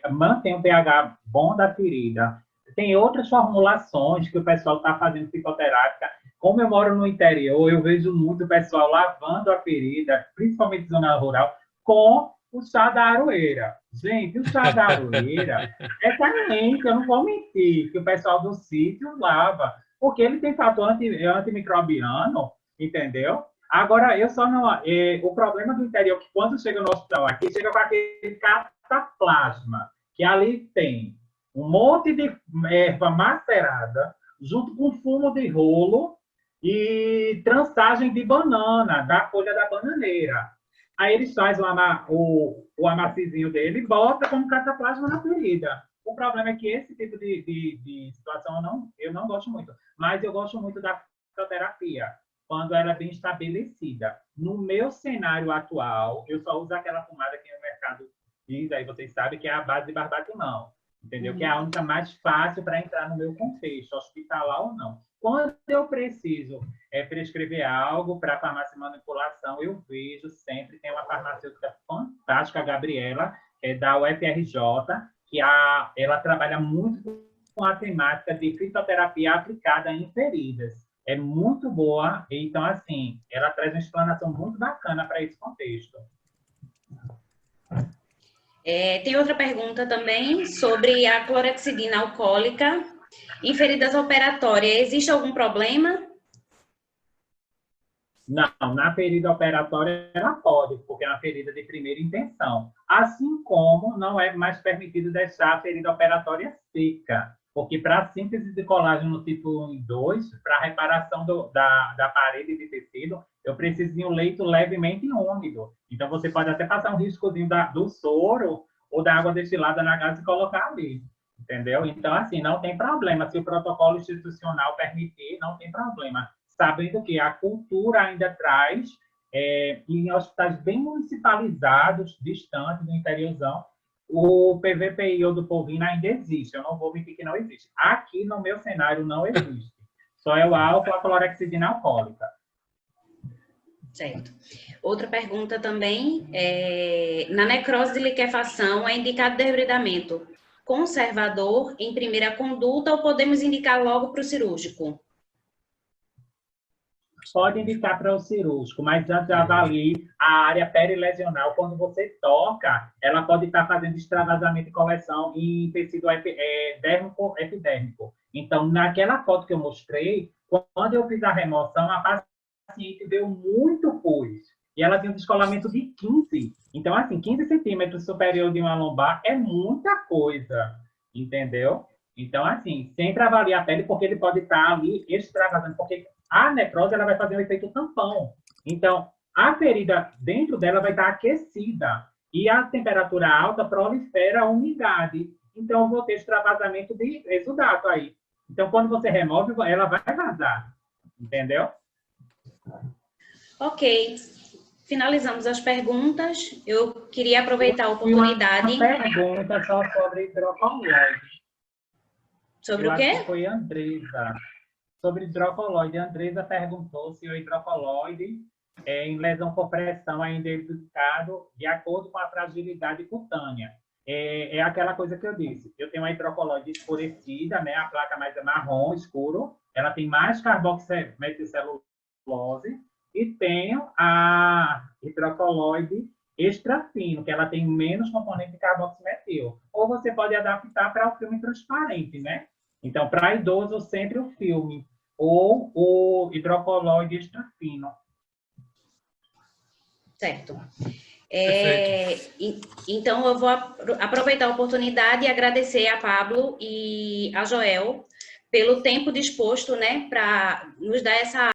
mantém o pH bom da ferida. Tem outras formulações que o pessoal está fazendo fitoterápica. Como eu moro no interior, eu vejo muito o pessoal lavando a ferida, principalmente zona rural, com o chá da aroeira. Gente, o chá da aroeira é caliente, eu não vou mentir, que o pessoal do sítio lava, porque ele tem fator antimicrobiano, entendeu? Agora, eu só não... o problema do interior é que quando chega no hospital aqui, chega com aquele cataplasma, que ali tem um monte de erva macerada, junto com fumo de rolo e trançagem de banana, da folha da bananeira. Aí eles fazem o amacizinho dele e bota como cataplasma na ferida. O problema é que esse tipo de situação eu não gosto muito. Mas eu gosto muito da fitoterapia, quando ela é bem estabelecida. No meu cenário atual, eu só uso aquela pomada que o mercado diz, aí vocês sabem, que é a base de barbatimão. Entendeu? Que é a única mais fácil para entrar no meu contexto, hospitalar ou não. Quando eu preciso prescrever algo para farmácia de manipulação, eu vejo sempre, tem uma farmacêutica fantástica, a Gabriela, da UFRJ, que ela trabalha muito com a temática de fitoterapia aplicada em feridas. É muito boa, então, assim, ela traz uma explanação muito bacana para esse contexto. Tem outra pergunta também sobre a clorexidina alcoólica em feridas operatórias. Existe algum problema? Não, na ferida operatória ela pode, porque é uma ferida de primeira intenção. Assim como não é mais permitido deixar a ferida operatória seca, porque para a síntese de colágeno no tipo 1 e 2, para a reparação da parede de tecido, eu preciso de um leito levemente úmido. Então, você pode até passar um riscozinho do soro ou da água destilada na gás e colocar ali. Entendeu? Então, assim, não tem problema. Se o protocolo institucional permitir, não tem problema. Sabendo que a cultura ainda traz, em hospitais bem municipalizados, distantes do interiorzão, o PVPI ou do Polvina ainda existe. Eu não vou mentir que não existe. Aqui, no meu cenário, não existe. Só é o álcool, a clorexidina alcoólica. Certo. Outra pergunta também, na necrose de liquefação, é indicado debridamento conservador em primeira conduta ou podemos indicar logo para o cirúrgico? Pode indicar para o cirúrgico, mas já avalie a área perilesional. Quando você toca, ela pode estar fazendo extravasamento e coleção em tecido epidérmico. Então, naquela foto que eu mostrei, quando eu fiz a remoção, a paciente deu muito pus. E ela tinha um descolamento de 15. Então, assim, 15 centímetros superior de uma lombar é muita coisa, entendeu? Então, assim, sempre avalie a pele, porque ele pode estar ali extravasando, porque a necrose ela vai fazer um efeito tampão. Então, a ferida dentro dela vai estar aquecida. E a temperatura alta prolifera a umidade. Então, eu vou ter extravasamento de exudato aí. Então, quando você remove, ela vai vazar. Entendeu? Ok. Finalizamos as perguntas. Eu queria aproveitar a oportunidade. Uma pergunta só sobre hidrocoloide. Sobre o quê? Foi a Andresa. Sobre hidrocoloide. A Andresa perguntou se o hidrocoloide em lesão por pressão ainda é indicado de acordo com a fragilidade cutânea. É aquela coisa que eu disse. Eu tenho uma hidrocoloide escurecida, né? A placa mais marrom, escuro. Ela tem mais carboximetilcelulose. E tenho a hidrocoloide extra fino, que ela tem menos componente de carboximetil. Ou você pode adaptar para o filme transparente, né? Então, para idoso, sempre o filme. Ou o hidrocoloide extra fino. Certo. Então, eu vou aproveitar a oportunidade e agradecer a Pablo e a Joel pelo tempo disposto, né, para nos dar essa